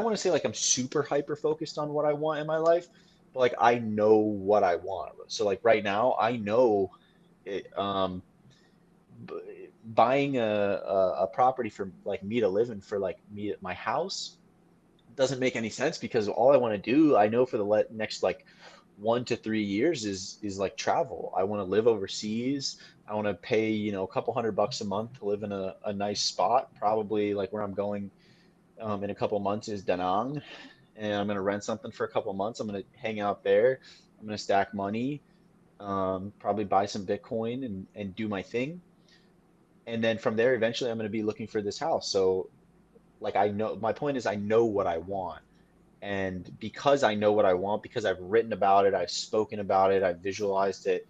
want to say like I'm super hyper focused on what I want in my life, but like I know what I want. So like right now, I know it, buying a property for like me to live in for like me my house doesn't make any sense because all I want to do, I know for the next like 1 to 3 years is like travel. I want to live overseas. I want to pay, a couple $100 a month to live in a nice spot, probably like where I'm going in a couple months is Da Nang, and I'm gonna rent something for a couple months. I'm gonna hang out there. I'm gonna stack money, probably buy some Bitcoin and do my thing. And then from there, eventually, I'm gonna be looking for this house. So like I know my point is I know what I want. And because I know what I want, because I've written about it, I've spoken about it, I've visualized it,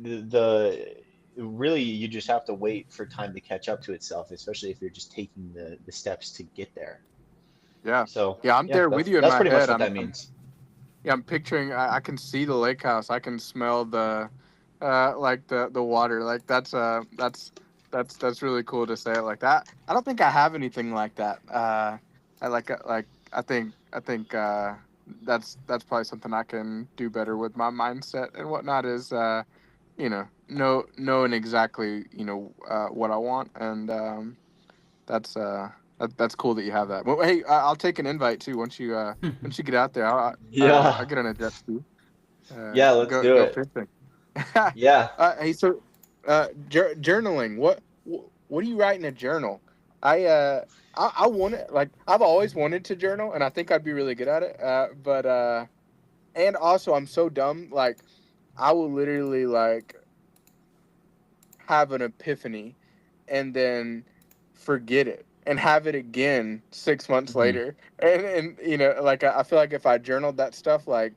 the really you just have to wait for time to catch up to itself, especially if you're just taking the steps to get there. Yeah. So Yeah, I'm yeah, there with that's you in that's my pretty much head. what I'm, that I'm means. yeah, I'm picturing. I can see the lake house. I can smell like the water. Like that's really cool to say it like that. I don't think I have anything like that. Like I think that's probably something I can do better with my mindset and whatnot. Is knowing exactly what I want, and that's that's cool that you have that. Well, hey, I'll take an invite too once you get out there. I'll Yeah, get on a jet ski. yeah, let's do Go it. fishing. Yeah. Hey, so journaling. What do you write in a journal? I I want it. Like I've always wanted to journal, and I think I'd be really good at it. But and also I'm so dumb. Like I will literally like have an epiphany and then forget it and have it again 6 months Hmm. later. And like I feel like if I journaled that stuff, like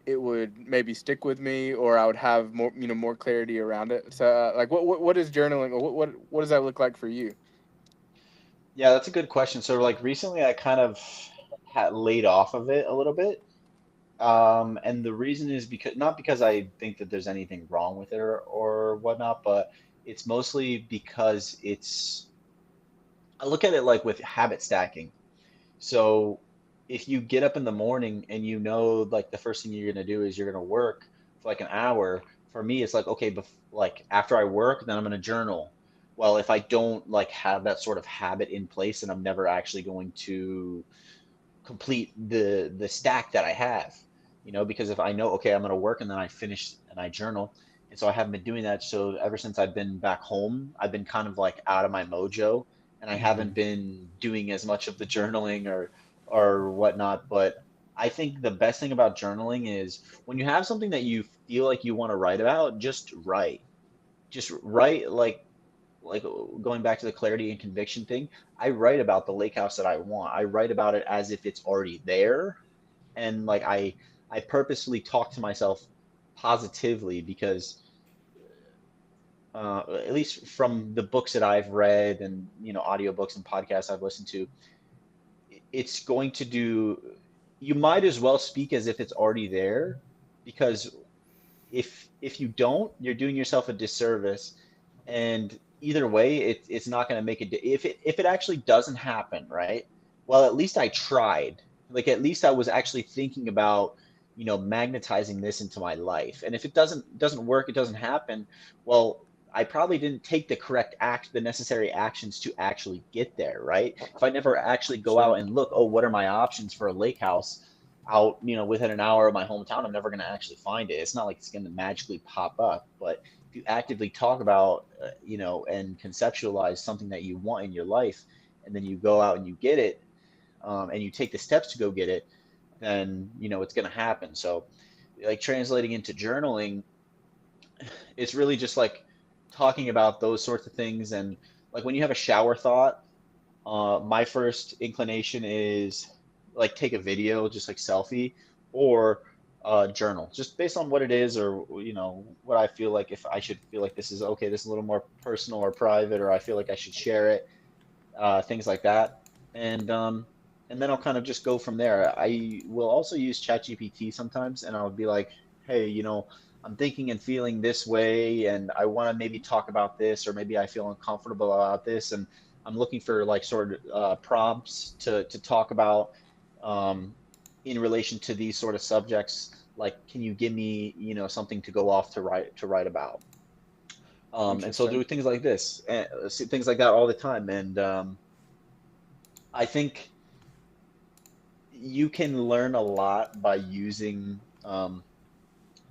it would maybe stick with me, or I would have more clarity around it. So like what is journaling, or what does that look like for you? Yeah, that's a good question. So like recently I kind of had laid off of it a little bit. And the reason is because not because I think that there's anything wrong with it or whatnot, but it's mostly because I look at it like with habit stacking. So if you get up in the morning and like the first thing you're gonna do is you're gonna work for like an hour, for me it's like okay, like after I work, then I'm gonna journal. Well, if I don't like have that sort of habit in place, then I'm never actually going to complete the stack that I have. Because if I know okay, I'm gonna work and then I finish and I journal. And so I haven't been doing that. So ever since I've been back home, I've been kind of like out of my mojo and I haven't Mhm. been doing as much of the journaling or whatnot. But I think the best thing about journaling is when you have something that you feel like you want to write about, just write. Just write like going back to the clarity and conviction thing. I write about the lake house that I want. I write about it as if it's already there. And like I purposefully talk to myself positively because at least from the books that I've read and audiobooks and podcasts I've listened to, it's going to do you might as well speak as if it's already there because if you don't, you're doing yourself a disservice. And either way, it's not going to make it. If it actually doesn't happen, right? Well, at least I tried. Like at least I was actually thinking about, magnetizing this into my life. And if it doesn't work, it doesn't happen. Well, I probably didn't take the necessary actions to actually get there, right? If I never actually go out Sure. and look, oh, what are my options for a lake house out, within an hour of my hometown, I'm never going to actually find it. It's not like it's going to magically pop up, but if you actively talk about, and conceptualize something that you want in your life, and then you go out and you get it, and you take the steps to go get it, then it's going to happen. So, like translating into journaling, it's really just like talking about those sorts of things. And like when you have a shower thought, my first inclination is like take a video, just like selfie, or journal, just based on what it is, or what I feel like, if I should feel like this is okay, this is a little more personal or private, or I feel like I should share it, things like that. And then I'll kind of just go from there. I will also use ChatGPT sometimes, and I'll be like, hey, I'm thinking and feeling this way, and I want to maybe talk about this, or maybe I feel uncomfortable about this, and I'm looking for like sort of prompts to talk about, um, in relation to these sort of subjects. Like, can you give me, something to go off to write about? And so Interesting. do things like this, and things like that all the time. And I think you can learn a lot by using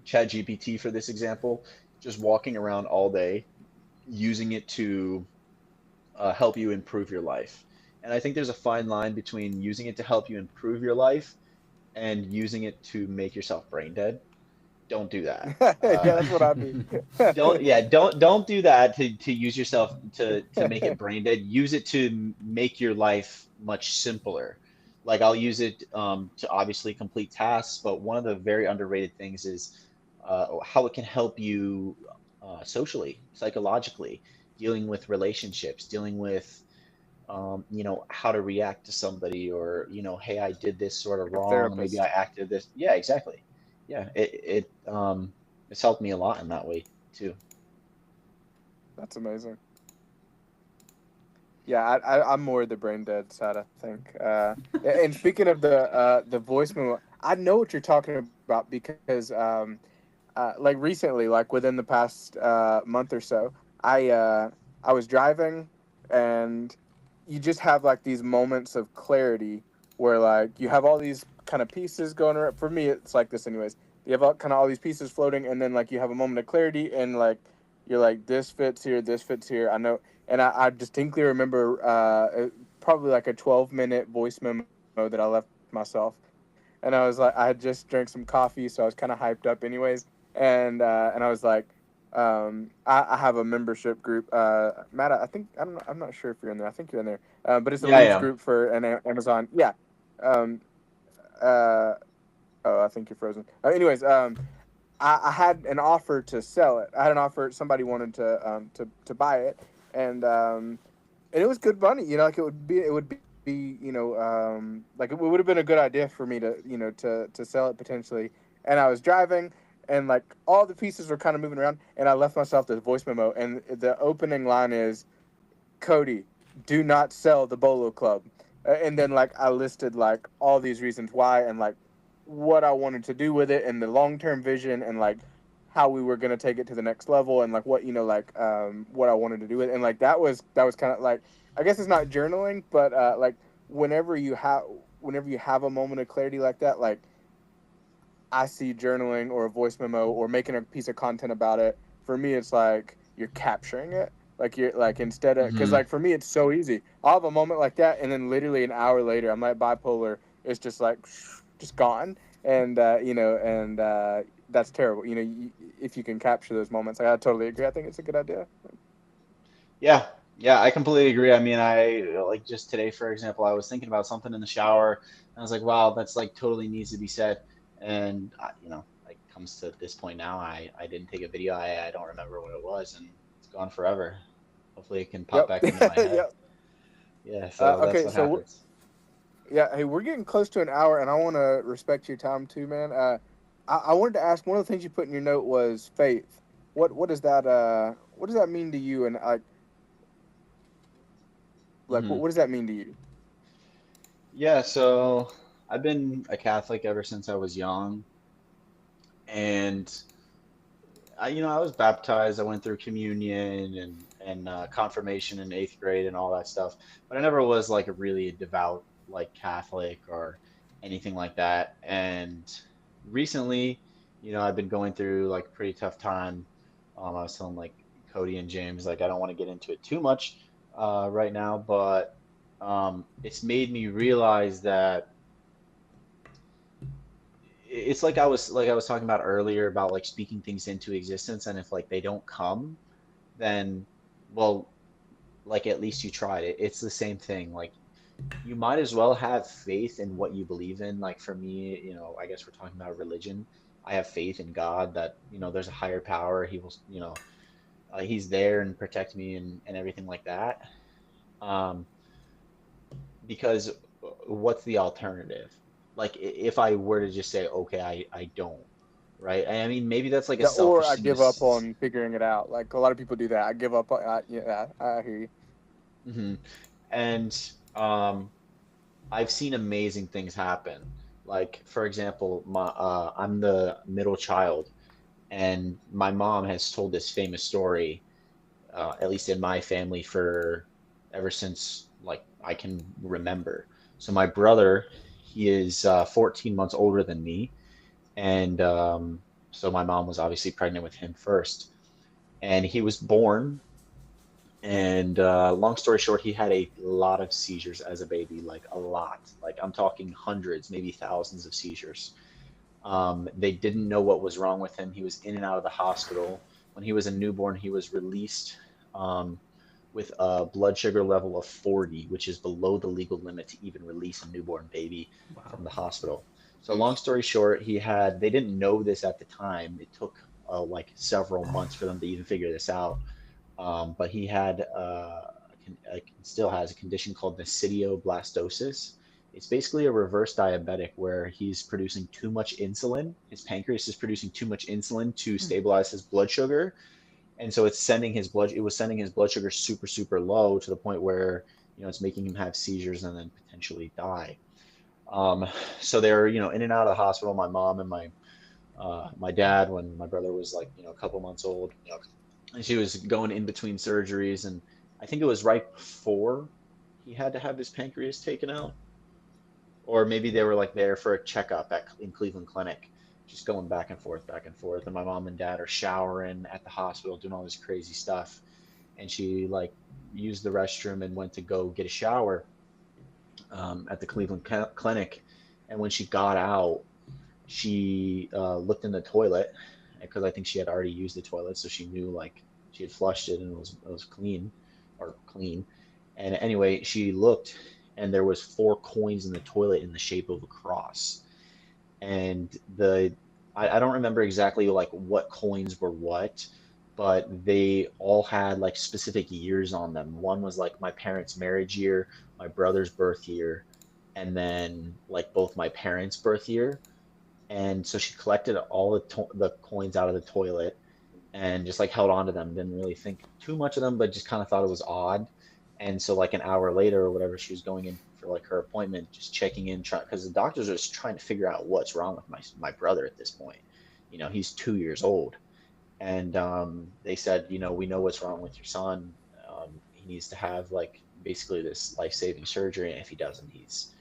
ChatGPT for this example, just walking around all day, using it to help you improve your life. And I think there's a fine line between using it to help you improve your life and using it to make yourself brain dead. Don't do that. Yeah, that's what I mean. Don't do that to use yourself to make it brain dead. Use it to make your life much simpler. Like I'll use it to obviously complete tasks, but one of the very underrated things is how it can help you socially, psychologically, dealing with relationships, dealing with how to react to somebody, or hey, I did this sort of Like a wrong, maybe I therapist. acted this. Yeah, exactly. Yeah, it's helped me a lot in that way too. That's amazing. Yeah, I'm more the brain dead side, I think. And speaking of the voice memo, I know what you're talking about because like recently, like within the past month or so, I was driving, and you just have like these moments of clarity where like you have all these kind of pieces going around. For me, it's like this, anyways. You have kind of all these pieces floating, and then like you have a moment of clarity, and like you're like, this fits here, this fits here. I know, and I distinctly remember probably like a 12-minute voice memo that I left myself, and I was like, I had just drank some coffee, so I was kind of hyped up, anyways, and I was like, I have a membership group. Matt, I think I'm not sure if you're in there. I think you're in there, but it's a Yeah, I leads am. group for an Amazon. Yeah. Um, uh, oh, I think you're frozen. Anyways, I had an offer to sell it. I had an offer. Somebody wanted to buy it, and it was good money. Like it would be like it would have been a good idea for me to to sell it potentially. And I was driving, and like all the pieces were kind of moving around, and I left myself this voice memo, and the opening line is, Cody, do not sell the Bolo Club. And then like I listed like all these reasons why, and like what I wanted to do with it, and the long term vision, and like how we were gonna take it to the next level, and like what like what I wanted to do with it. And like that was kind of like, I guess it's not journaling, but like whenever you have whenever you have a moment of clarity like that, like I see journaling or a voice memo or making a piece of content about it. For me, it's like you're capturing it. Like you're like, instead of, because Hmm. like for me, it's so easy. I'll have a moment like that, and then literally an hour later, I'm like bipolar. It's just like just gone, and that's terrible. If you can capture those moments, I totally agree. I think it's a good idea. Yeah, yeah, I completely agree. I mean, I like just today, for example, I was thinking about something in the shower, and I was like, wow, that's like totally needs to be said. And like comes to this point now, I didn't take a video. I don't remember what it was, and it's gone forever. Hopefully, it can pop Yep. back into my head. Yep. Yeah, so that's Okay, what so happens. yeah, hey, we're getting close to an hour, and I want to respect your time too, man. I wanted to ask, one of the things you put in your note was faith. What does that mean to you? And like, Like, Hmm. what does that mean to you? Yeah, so I've been a Catholic ever since I was young, and I was baptized. I went through communion and confirmation in eighth grade and all that stuff, but I never was like a really devout like Catholic or anything like that. And recently, I've been going through like a pretty tough time. I was telling like Cody and James, like I don't want to get into it too much right now, but it's made me realize that it's like I was talking about earlier about like speaking things into existence, and if like they don't come, then well, like at least you tried it. It's the same thing. Like you might as well have faith in what you believe in. Like for me, I guess we're talking about religion. I have faith in God that, there's a higher power. He will, he's there and protect me and everything like that. Um, because what's the alternative? Like if I were to just say, okay, I don't, right? I mean, maybe that's like a Yeah, or selfish I thing to. give up on figuring it out. Like a lot of people do that. I give up. Yeah, I hear you. Mhm. And I've seen amazing things happen. Like for example, I'm the middle child, and my mom has told this famous story, at least in my family, for ever since like I can remember. So my brother, he is 14 months older than me, and so my mom was obviously pregnant with him first, and he was born. And long story short, he had a lot of seizures as a baby, like a lot. Like I'm talking hundreds, maybe thousands of seizures. They didn't know what was wrong with him. He was in and out of the hospital. When he was a newborn, he was released um, with a blood sugar level of 40, which is below the legal limit to even release a newborn baby Wow. from the hospital. So long story short, they didn't know this at the time. It took like several months for them to even figure this out. But he had still has a condition called nocidioblastosis. It's basically a reverse diabetic where he's producing too much insulin. His pancreas is producing too much insulin to stabilize his blood sugar, and so it was sending his blood sugar super super low to the point where it's making him have seizures and then potentially die. Um, so they're in and out of the hospital. My mom and my dad, when my brother was like a couple months old, and she was going in between surgeries, and I think it was right before he had to have his pancreas taken out, or maybe they were like there for a checkup in Cleveland Clinic, just going back and forth. And my mom and dad are showering at the hospital, doing all this crazy stuff, and she like used the restroom and went to go get a shower at the Cleveland Clinic, and when she got out, she looked in the toilet because I think she had already used the toilet, so she knew like she had flushed it and it was clean or clean. And anyway, she looked and there was four coins in the toilet in the shape of a cross. And I don't remember exactly like what coins were what, but they all had like specific years on them. One was like my parents' marriage year, my brother's birth year, and then like both my parents' birth year. And so she collected all the coins out of the toilet and just like held on to them. Didn't really think too much of them, but just kind of thought it was odd. And so like an hour later or whatever, she was going in for like her appointment, just checking in, trying because the doctors are just trying to figure out what's wrong with my brother at this point. He's 2 years old, and they said, we know what's wrong with your son. He needs to have like basically this life-saving surgery, and if he doesn't, he's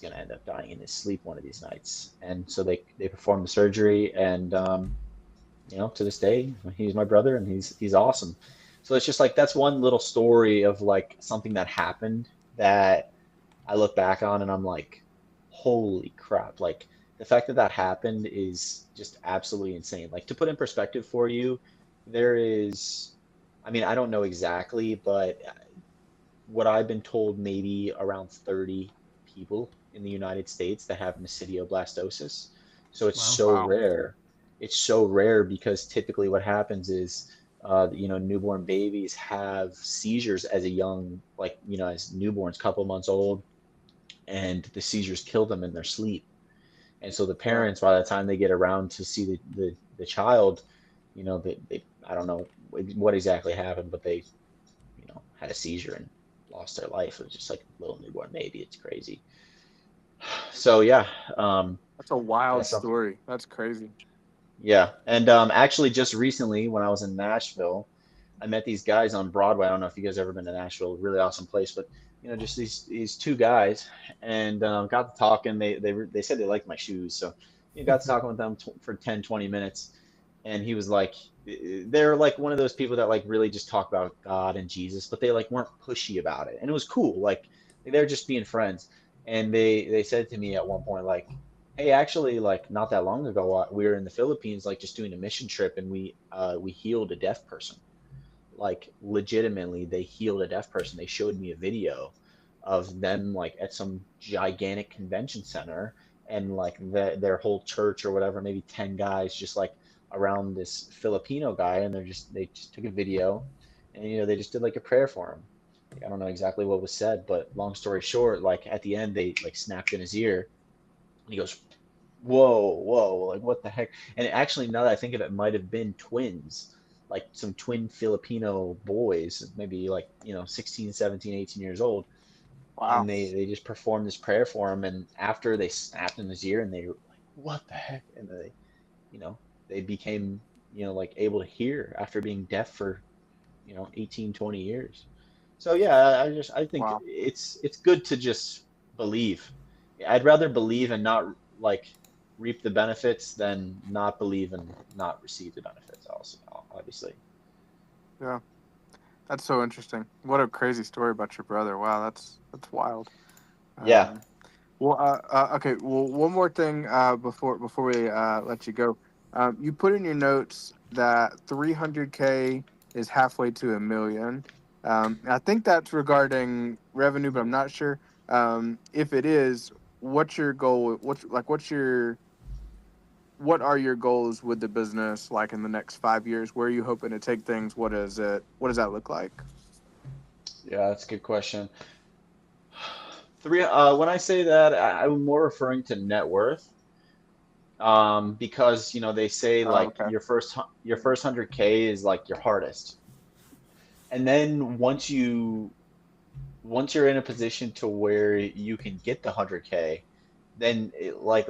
going to end up dying in his sleep one of these nights. And so they performed the surgery, and to this day, he's my brother, and he's awesome. So it's just like that's one little story of like something that happened that I look back on, and I'm like, holy crap! Like the fact that that happened is just absolutely insane. Like to put in perspective for you, there is, I mean, I don't know exactly, but what I've been told, maybe around 30 people in the United States that have nocidioblastosis. So it's Wow. so Wow. rare. It's so rare because typically what happens is, newborn babies have seizures as a young, like, as newborns, couple months old, and the seizures kill them in their sleep. And so the Yeah. parents, by the time they get around to see the child, I don't know what exactly happened, but they, had a seizure and lost their life. It was just like a little newborn baby. It's crazy. So yeah, That's a wild that's something. story. That's crazy. Yeah, and actually, just recently when I was in Nashville, I met these guys on Broadway. I don't know if you guys ever been to Nashville, really awesome place, but just these two guys, and got to talking. They said they liked my shoes, so got to talking with them for 10, 20 minutes, and he was like, they're like one of those people that like really just talk about God and Jesus, but they like weren't pushy about it, and it was cool. Like they're just being friends, and they said to me at one point like, hey, actually, like not that long ago, we were in the Philippines, like just doing a mission trip, and we healed a deaf person. Like legitimately, they healed a deaf person. They showed me a video of them like at some gigantic convention center, and like their whole church or whatever, maybe 10 guys just like around this Filipino guy, and they just took a video, and they just did like a prayer for him. Like, I don't know exactly what was said, but long story short, like at the end they like snapped in his ear, and he goes, whoa, whoa, like what the heck? And actually, now that I think of it, might have been twins, like some twin Filipino boys, maybe like, 16, 17, 18 years old. Wow. And they just performed this prayer for him. And after they snapped in his ear and they were like, what the heck? And you know, they became, like able to hear after being deaf for, 18, 20 years. So yeah, I think Wow. it's good to just believe. I'd rather believe and not like reap the benefits than not believe and not receive the benefits. Also, obviously. Yeah. That's so interesting. What a crazy story about your brother. Wow, that's wild. Yeah, Um, okay. Well, one more thing before we let you go. You put in your notes that 300K is halfway to a million. I think that's regarding revenue, but I'm not sure. If it is, what's your goal? What are your goals with the business like in the next 5 years? Where are you hoping to take things? What is it? What does that look like? yeah, that's a good question. When I say that, I'm more referring to net worth. Because they say Oh, like okay. your first 100K is like your hardest, and then once you're in a position to where you can get the 100K, then like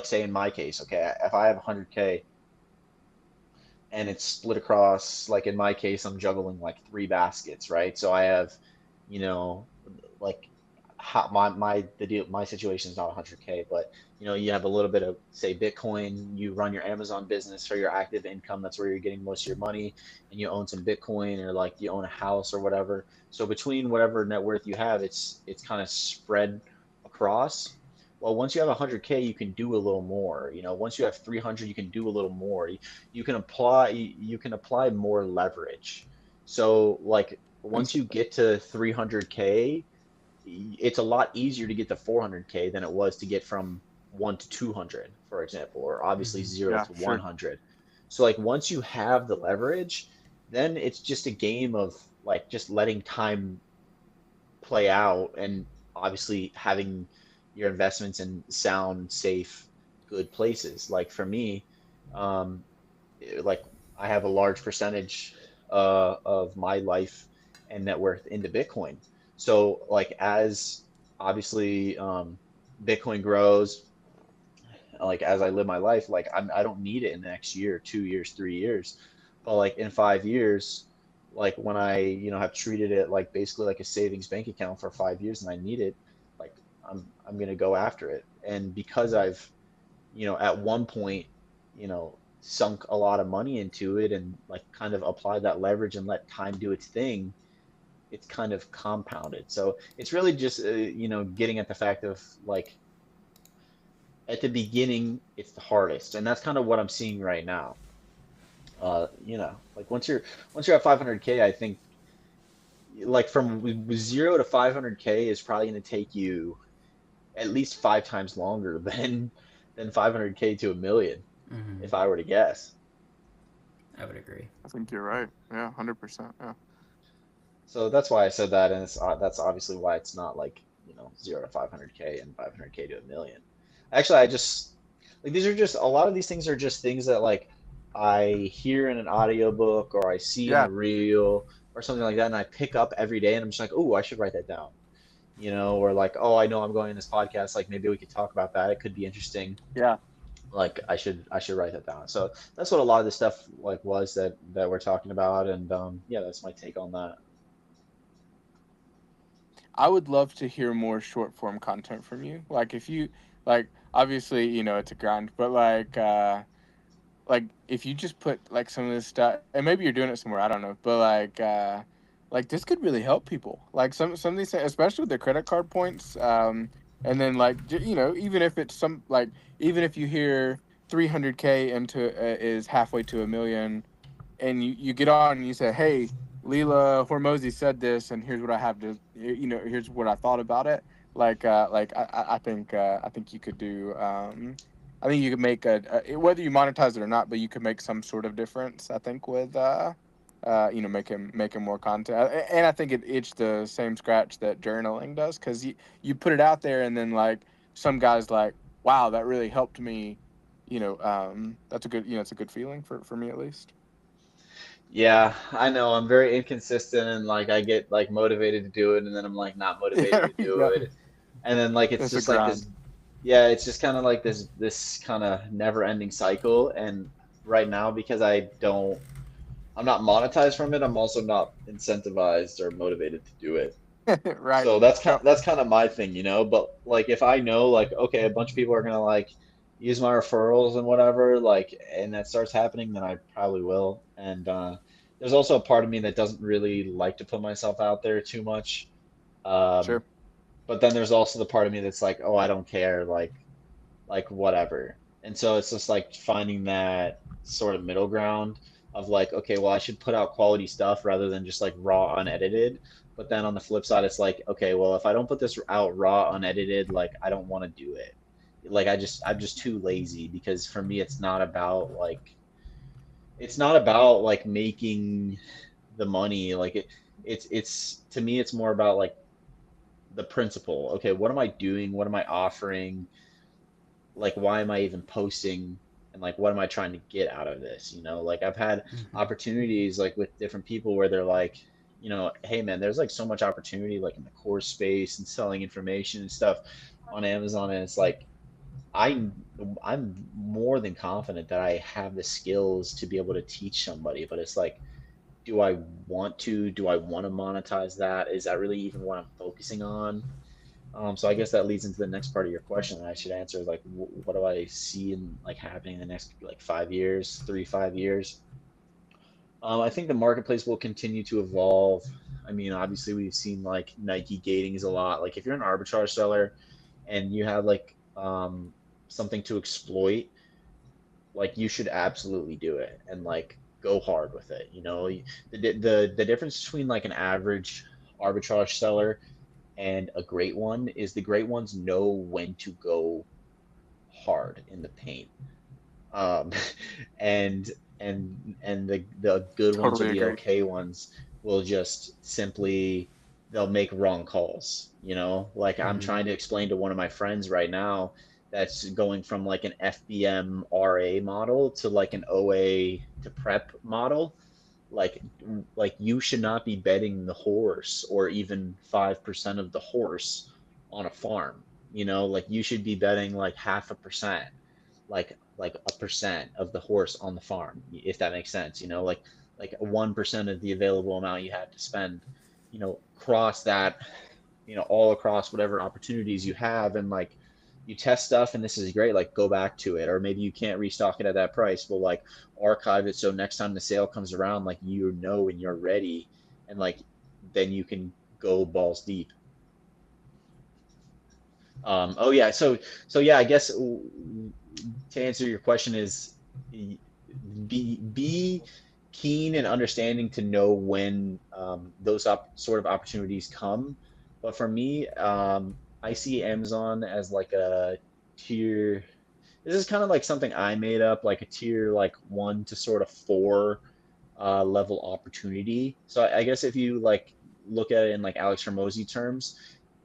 say in my case, okay, if I have 100K and it's split across, like in my case, I'm juggling like three baskets, right? So I have, you know, like my situation is not 100K, but you have a little bit of say Bitcoin. You run your Amazon business for your active income. That's where you're getting most of your money, and you own some Bitcoin or like you own a house or whatever. So between whatever net worth you have, it's kind of spread across. Well, once you have 100K, you can do a little more. Once you have 300, you can do a little more. You can apply more leverage. So like once you Interesting. get to 300K, it's a lot easier to get to 400K than it was to get from 1 to 200, for example, or obviously Hmm. 0 Yeah, to sure. 100. So like once you have the leverage, then it's just a game of like just letting time play out, and obviously having your investments in sound, safe, good places. Like for me, um, like I have a large percentage of my life and net worth into Bitcoin. So like as obviously Bitcoin grows, like as I live my life, like I don't need it in the next year, 2 years, 3 years, but like in 5 years, like when I have treated it like basically like a savings bank account for 5 years and I need it, like I'm gonna go after it. And because I've at one point, sunk a lot of money into it and like kind of applied that leverage and let time do its thing, it's kind of compounded. So it's really just, getting at the fact of like at the beginning, it's the hardest. And that's kind of what I'm seeing right now. Like once you're at 500K, I think like from 0 to 500K is probably going to take you at least 5 times longer than 500K to a million, Hmm. if I were to guess. I would agree. I think you're right. Yeah, 100%. Yeah. So that's why I said that, and that's obviously why it's not like 0 to 500K and 500K to a million. Actually, I just like these are just a lot of these things are just things that like I hear in an audiobook or I see in Yeah. a reel, or something like that, and I pick up every day, and I'm just like, oh, I should write that down, or like, oh, I know I'm going in this podcast, like maybe we could talk about that. It could be interesting. Yeah. Like I should write that down. So that's what a lot of this stuff like was that we're talking about, and yeah, that's my take on that. I would love to hear more short form content from you. Like if you like obviously, it's a grind, but like if you just put like some of this stuff and maybe you're doing it somewhere, I don't know, but like this could really help people. Like some of these things, especially with the credit card points, and then like even if it's even if you hear 300K into is halfway to a million, and you get on and you say, hey, Leela Hormozy said this, and here's what I have to, here's what I thought about it. I think you could do. I think you could make whether you monetize it or not, but you could make some sort of difference. I think with making more content, and I think it itched the same scratch that journaling does, because you put it out there, and then like some guys like, wow, that really helped me. That's a good it's a good feeling for me at least. Yeah, I know I'm very inconsistent, and like I get like motivated to do it, and then I'm like not motivated Yeah, to do yeah, it, and then like it's it's a just like grind. this. Yeah, it's just kind of like this kind of never-ending cycle. And right now, because I'm not monetized from it, I'm also not incentivized or motivated to do it. Right. So that's kind Yep. that's kind of my thing, But like if I know like okay, a bunch of people are gonna like use my referrals and whatever, like and that starts happening, then I probably will. And there's also a part of me that doesn't really like to put myself out there too much. Um, Sure. but then there's also the part of me that's like, oh, I don't care, like whatever. And so it's just like finding that sort of middle ground of like, okay, well, I should put out quality stuff rather than just like raw, unedited. But then on the flip side, it's like, okay, well, if I don't put this out raw, unedited, like I don't want to do it. Like I'm just too lazy because for me, it's not about like making the money. Like it's to me, it's more about like the principle. Okay, what am I doing? What am I offering? Like why am I even posting, and like what am I trying to get out of this, like I've had Mhm. opportunities like with different people where they're like, hey man, there's like so much opportunity like in the course space and selling information and stuff on Amazon, and it's like I I'm more than confident that I have the skills to be able to teach somebody, but it's like, do I want to monetize that? Is that really even what I'm focusing on? So I guess that leads into the next part of your question that I should answer, like, what do I see in like happening in the next like 5 years, 5 years? I think the marketplace will continue to evolve. I mean, obviously we've seen like Nike gatings a lot. Like if you're an arbitrage seller and you have like something to exploit, like you should absolutely do it and like go hard with it. The difference between like an average arbitrage seller and a great one is the great ones know when to go hard in the paint. Um, and and the good ones or Totally the agree. okay ones will just simply they'll make wrong calls. Like I'm Mhm. trying to explain to one of my friends right now that's going from like an FBM RA model to like an OA to prep model, like you should not be betting the horse or even 5% of the horse on a farm. Like you should be betting like 0.5%, like a percent of the horse on the farm, if that makes sense. Like 1% of the available amount you have to spend, cross that, all across whatever opportunities you have, and like you test stuff and this is great, like go back to it. Or maybe you can't restock it at that price, well, like archive it so next time the sale comes around, like and you're ready, and like then you can go balls deep. Oh yeah, so yeah, I guess to answer your question is be keen and understanding to know when those sort of opportunities come. But for me, I see Amazon as like a tier. This is kind of like something I made up, like a tier like 1 to sort of 4 level opportunity. So I guess if you like look at it in like Alex Hormozy terms,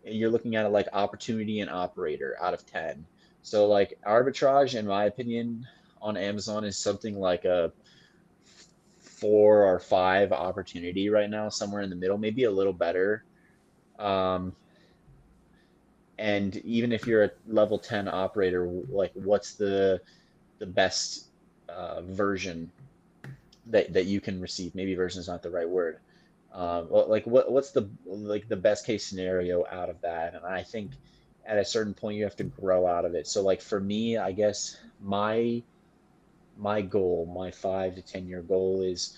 you're looking at it like opportunity and operator out of 10. So like arbitrage, in my opinion, on Amazon is something like a 4 or 5 opportunity right now, somewhere in the middle, maybe a little better. Um, and even if you're a level 10 operator, like what's the best version that you can receive? Maybe version is not the right word. Like what's the best case scenario out of that? And I think at a certain point you have to grow out of it. So like for me, I guess my goal, my 5 to 10 year goal is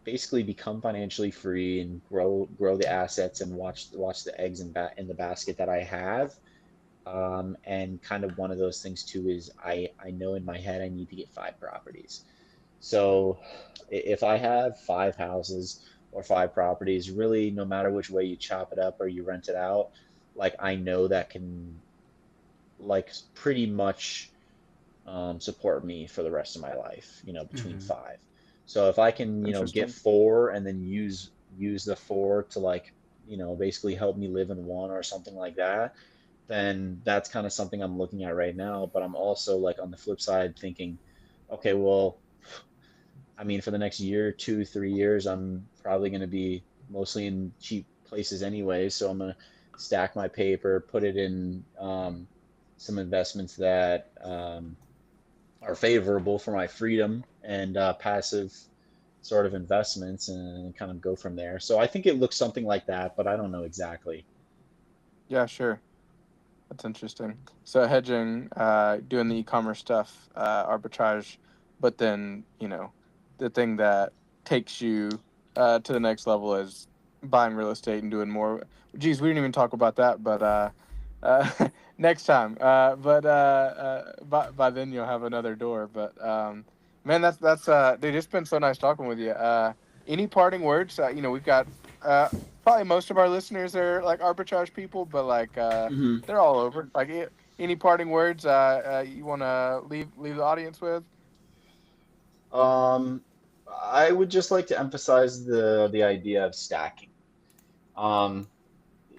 basically become financially free and grow the assets and watch the eggs in the basket that I have. And kind of one of those things too is I know in my head I need to get 5 properties. So if I have 5 houses or 5 properties, really no matter which way you chop it up or you rent it out, like I know that can like pretty much support me for the rest of my life, between Hmm. 5. So if I can, get Interesting. 4 and then use the 4 to like, basically help me live in one or something like that, then that's kind of something I'm looking at right now. But I'm also like on the flip side thinking, okay, well, I mean, for the next year, 2, 3 years, I'm probably going to be mostly in cheap places anyway. So I'm going to stack my paper, put it in some investments that are favorable for my freedom and passive sort of investments and kind of go from there. So I think it looks something like that, but I don't know exactly. Yeah, sure. That's interesting. So hedging, doing the e-commerce stuff, arbitrage, but then the thing that takes you to the next level is buying real estate and doing more. Geez, we didn't even talk about that, but next time. By then you'll have another door. But man, that's dude. It's been so nice talking with you. Any parting words? We've got uh, probably most of our listeners are like arbitrage people, but like. Hmm. They're all over. Like, any parting words you want to leave the audience with? Um, I would just like to emphasize the idea of stacking. Um,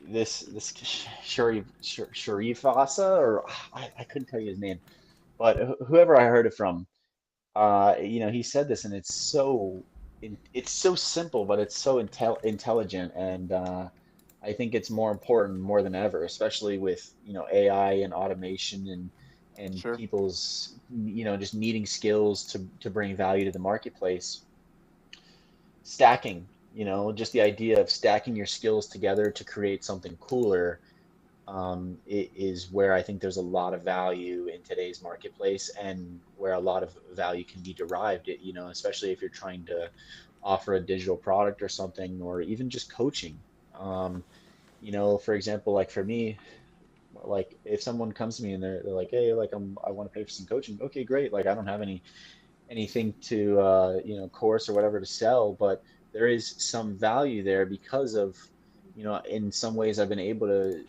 this Sharif Asa, or I couldn't tell you his name, but whoever I heard it from, he said this, and it's so simple, but it's so intelligent, and I think it's more important more than ever, especially with AI and automation and Sure. people's just needing skills to bring value to the marketplace. Stacking, just the idea of stacking your skills together to create something cooler, it is where I think there's a lot of value in today's marketplace and where a lot of value can be derived, especially if you're trying to offer a digital product or something, or even just coaching. Um, for example, like for me, like if someone comes to me and they're like, hey, like I want to pay for some coaching. Okay, great. Like I don't have anything to course or whatever to sell, but there is some value there because of in some ways I've been able to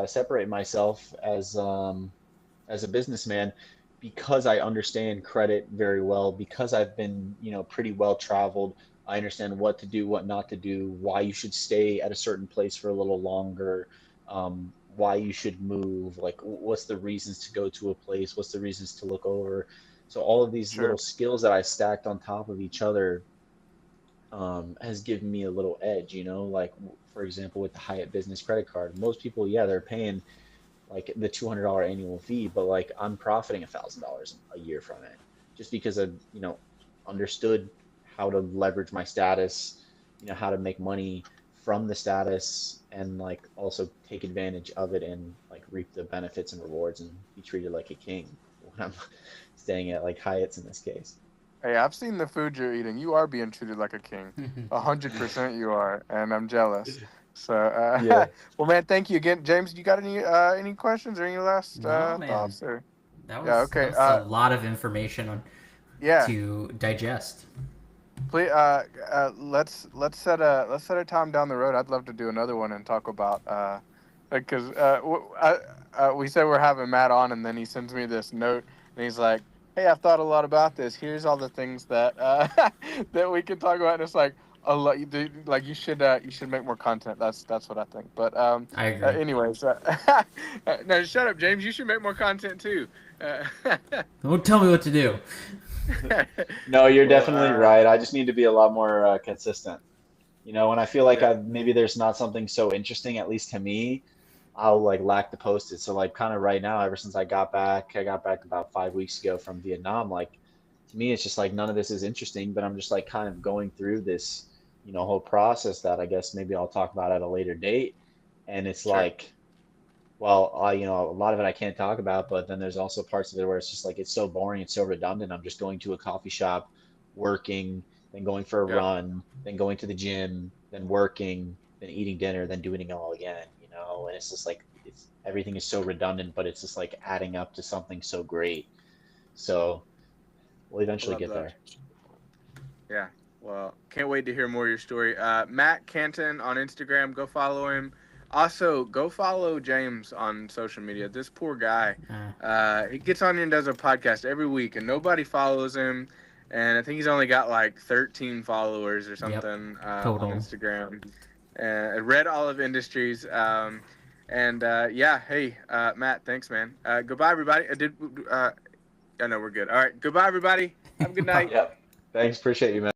separate myself as a businessman because I understand credit very well, because I've been pretty well traveled. I understand what to do, what not to do, why you should stay at a certain place for a little longer, why you should move, like what's the reasons to go to a place, what's the reasons to look over. So all of these little Sure. skills that I stacked on top of each other has given me a little edge, like for example, with the Hyatt Business Credit Card. Most people, yeah, they're paying like the $200 annual fee, but like I'm profiting $1,000 a year from it just because I've, understood how to leverage my status, how to make money from the status and like also take advantage of it and like reap the benefits and rewards and be treated like a king when I'm staying at like Hyatt's in this case. Hey, I've seen the food you're eating. You are being treated like a king. 100% you are, and I'm jealous. So, Yeah. well, man, thank you again, James. You got any questions or any last No, man. thoughts? Or That yeah, was that okay. was a lot of information Yeah. to digest. Please, let's set a time down the road. I'd love to do another one and talk about because we said we're having Matt on, and then he sends me this note, and he's like, "Hey, I've thought a lot about this. Here's all the things that that we can talk about." And it's like a lot. Like you should make more content. That's what I think. But I agree. anyways, no, shut up, James. You should make more content too. Don't tell me what to do. No, you're Well, definitely right. I just need to be a lot more consistent. When I feel like yeah, maybe there's not something so interesting, at least to me, I'll like lack to post it. So like kind of right now, ever since I got back about 5 weeks ago from Vietnam. Like to me, it's just like none of this is interesting, but I'm just like kind of going through this, whole process that I guess maybe I'll talk about at a later date. And it's sure. like, well, a lot of it I can't talk about, but then there's also parts of it where it's just like it's so boring, it's so redundant. I'm just going to a coffee shop, working, then going for a Yeah, run, then going to the gym, then working, then eating dinner, then doing it all again, and it's just like it's everything is so redundant, but it's just like adding up to something so great. So we'll I eventually love get that. there. Yeah. Well, can't wait to hear more of your story. Matt Canton on Instagram, go follow him. Also, go follow James on social media. This poor guy, Uh, he gets on here and does a podcast every week, and nobody follows him. And I think he's only got like 13 followers or yep, something on total. Instagram. Red Olive Industries. Yeah, hey, Matt, thanks, man. Goodbye, everybody. I know we're good. All right, goodbye, everybody. Have a good night. Yep. Thanks. Appreciate you, man.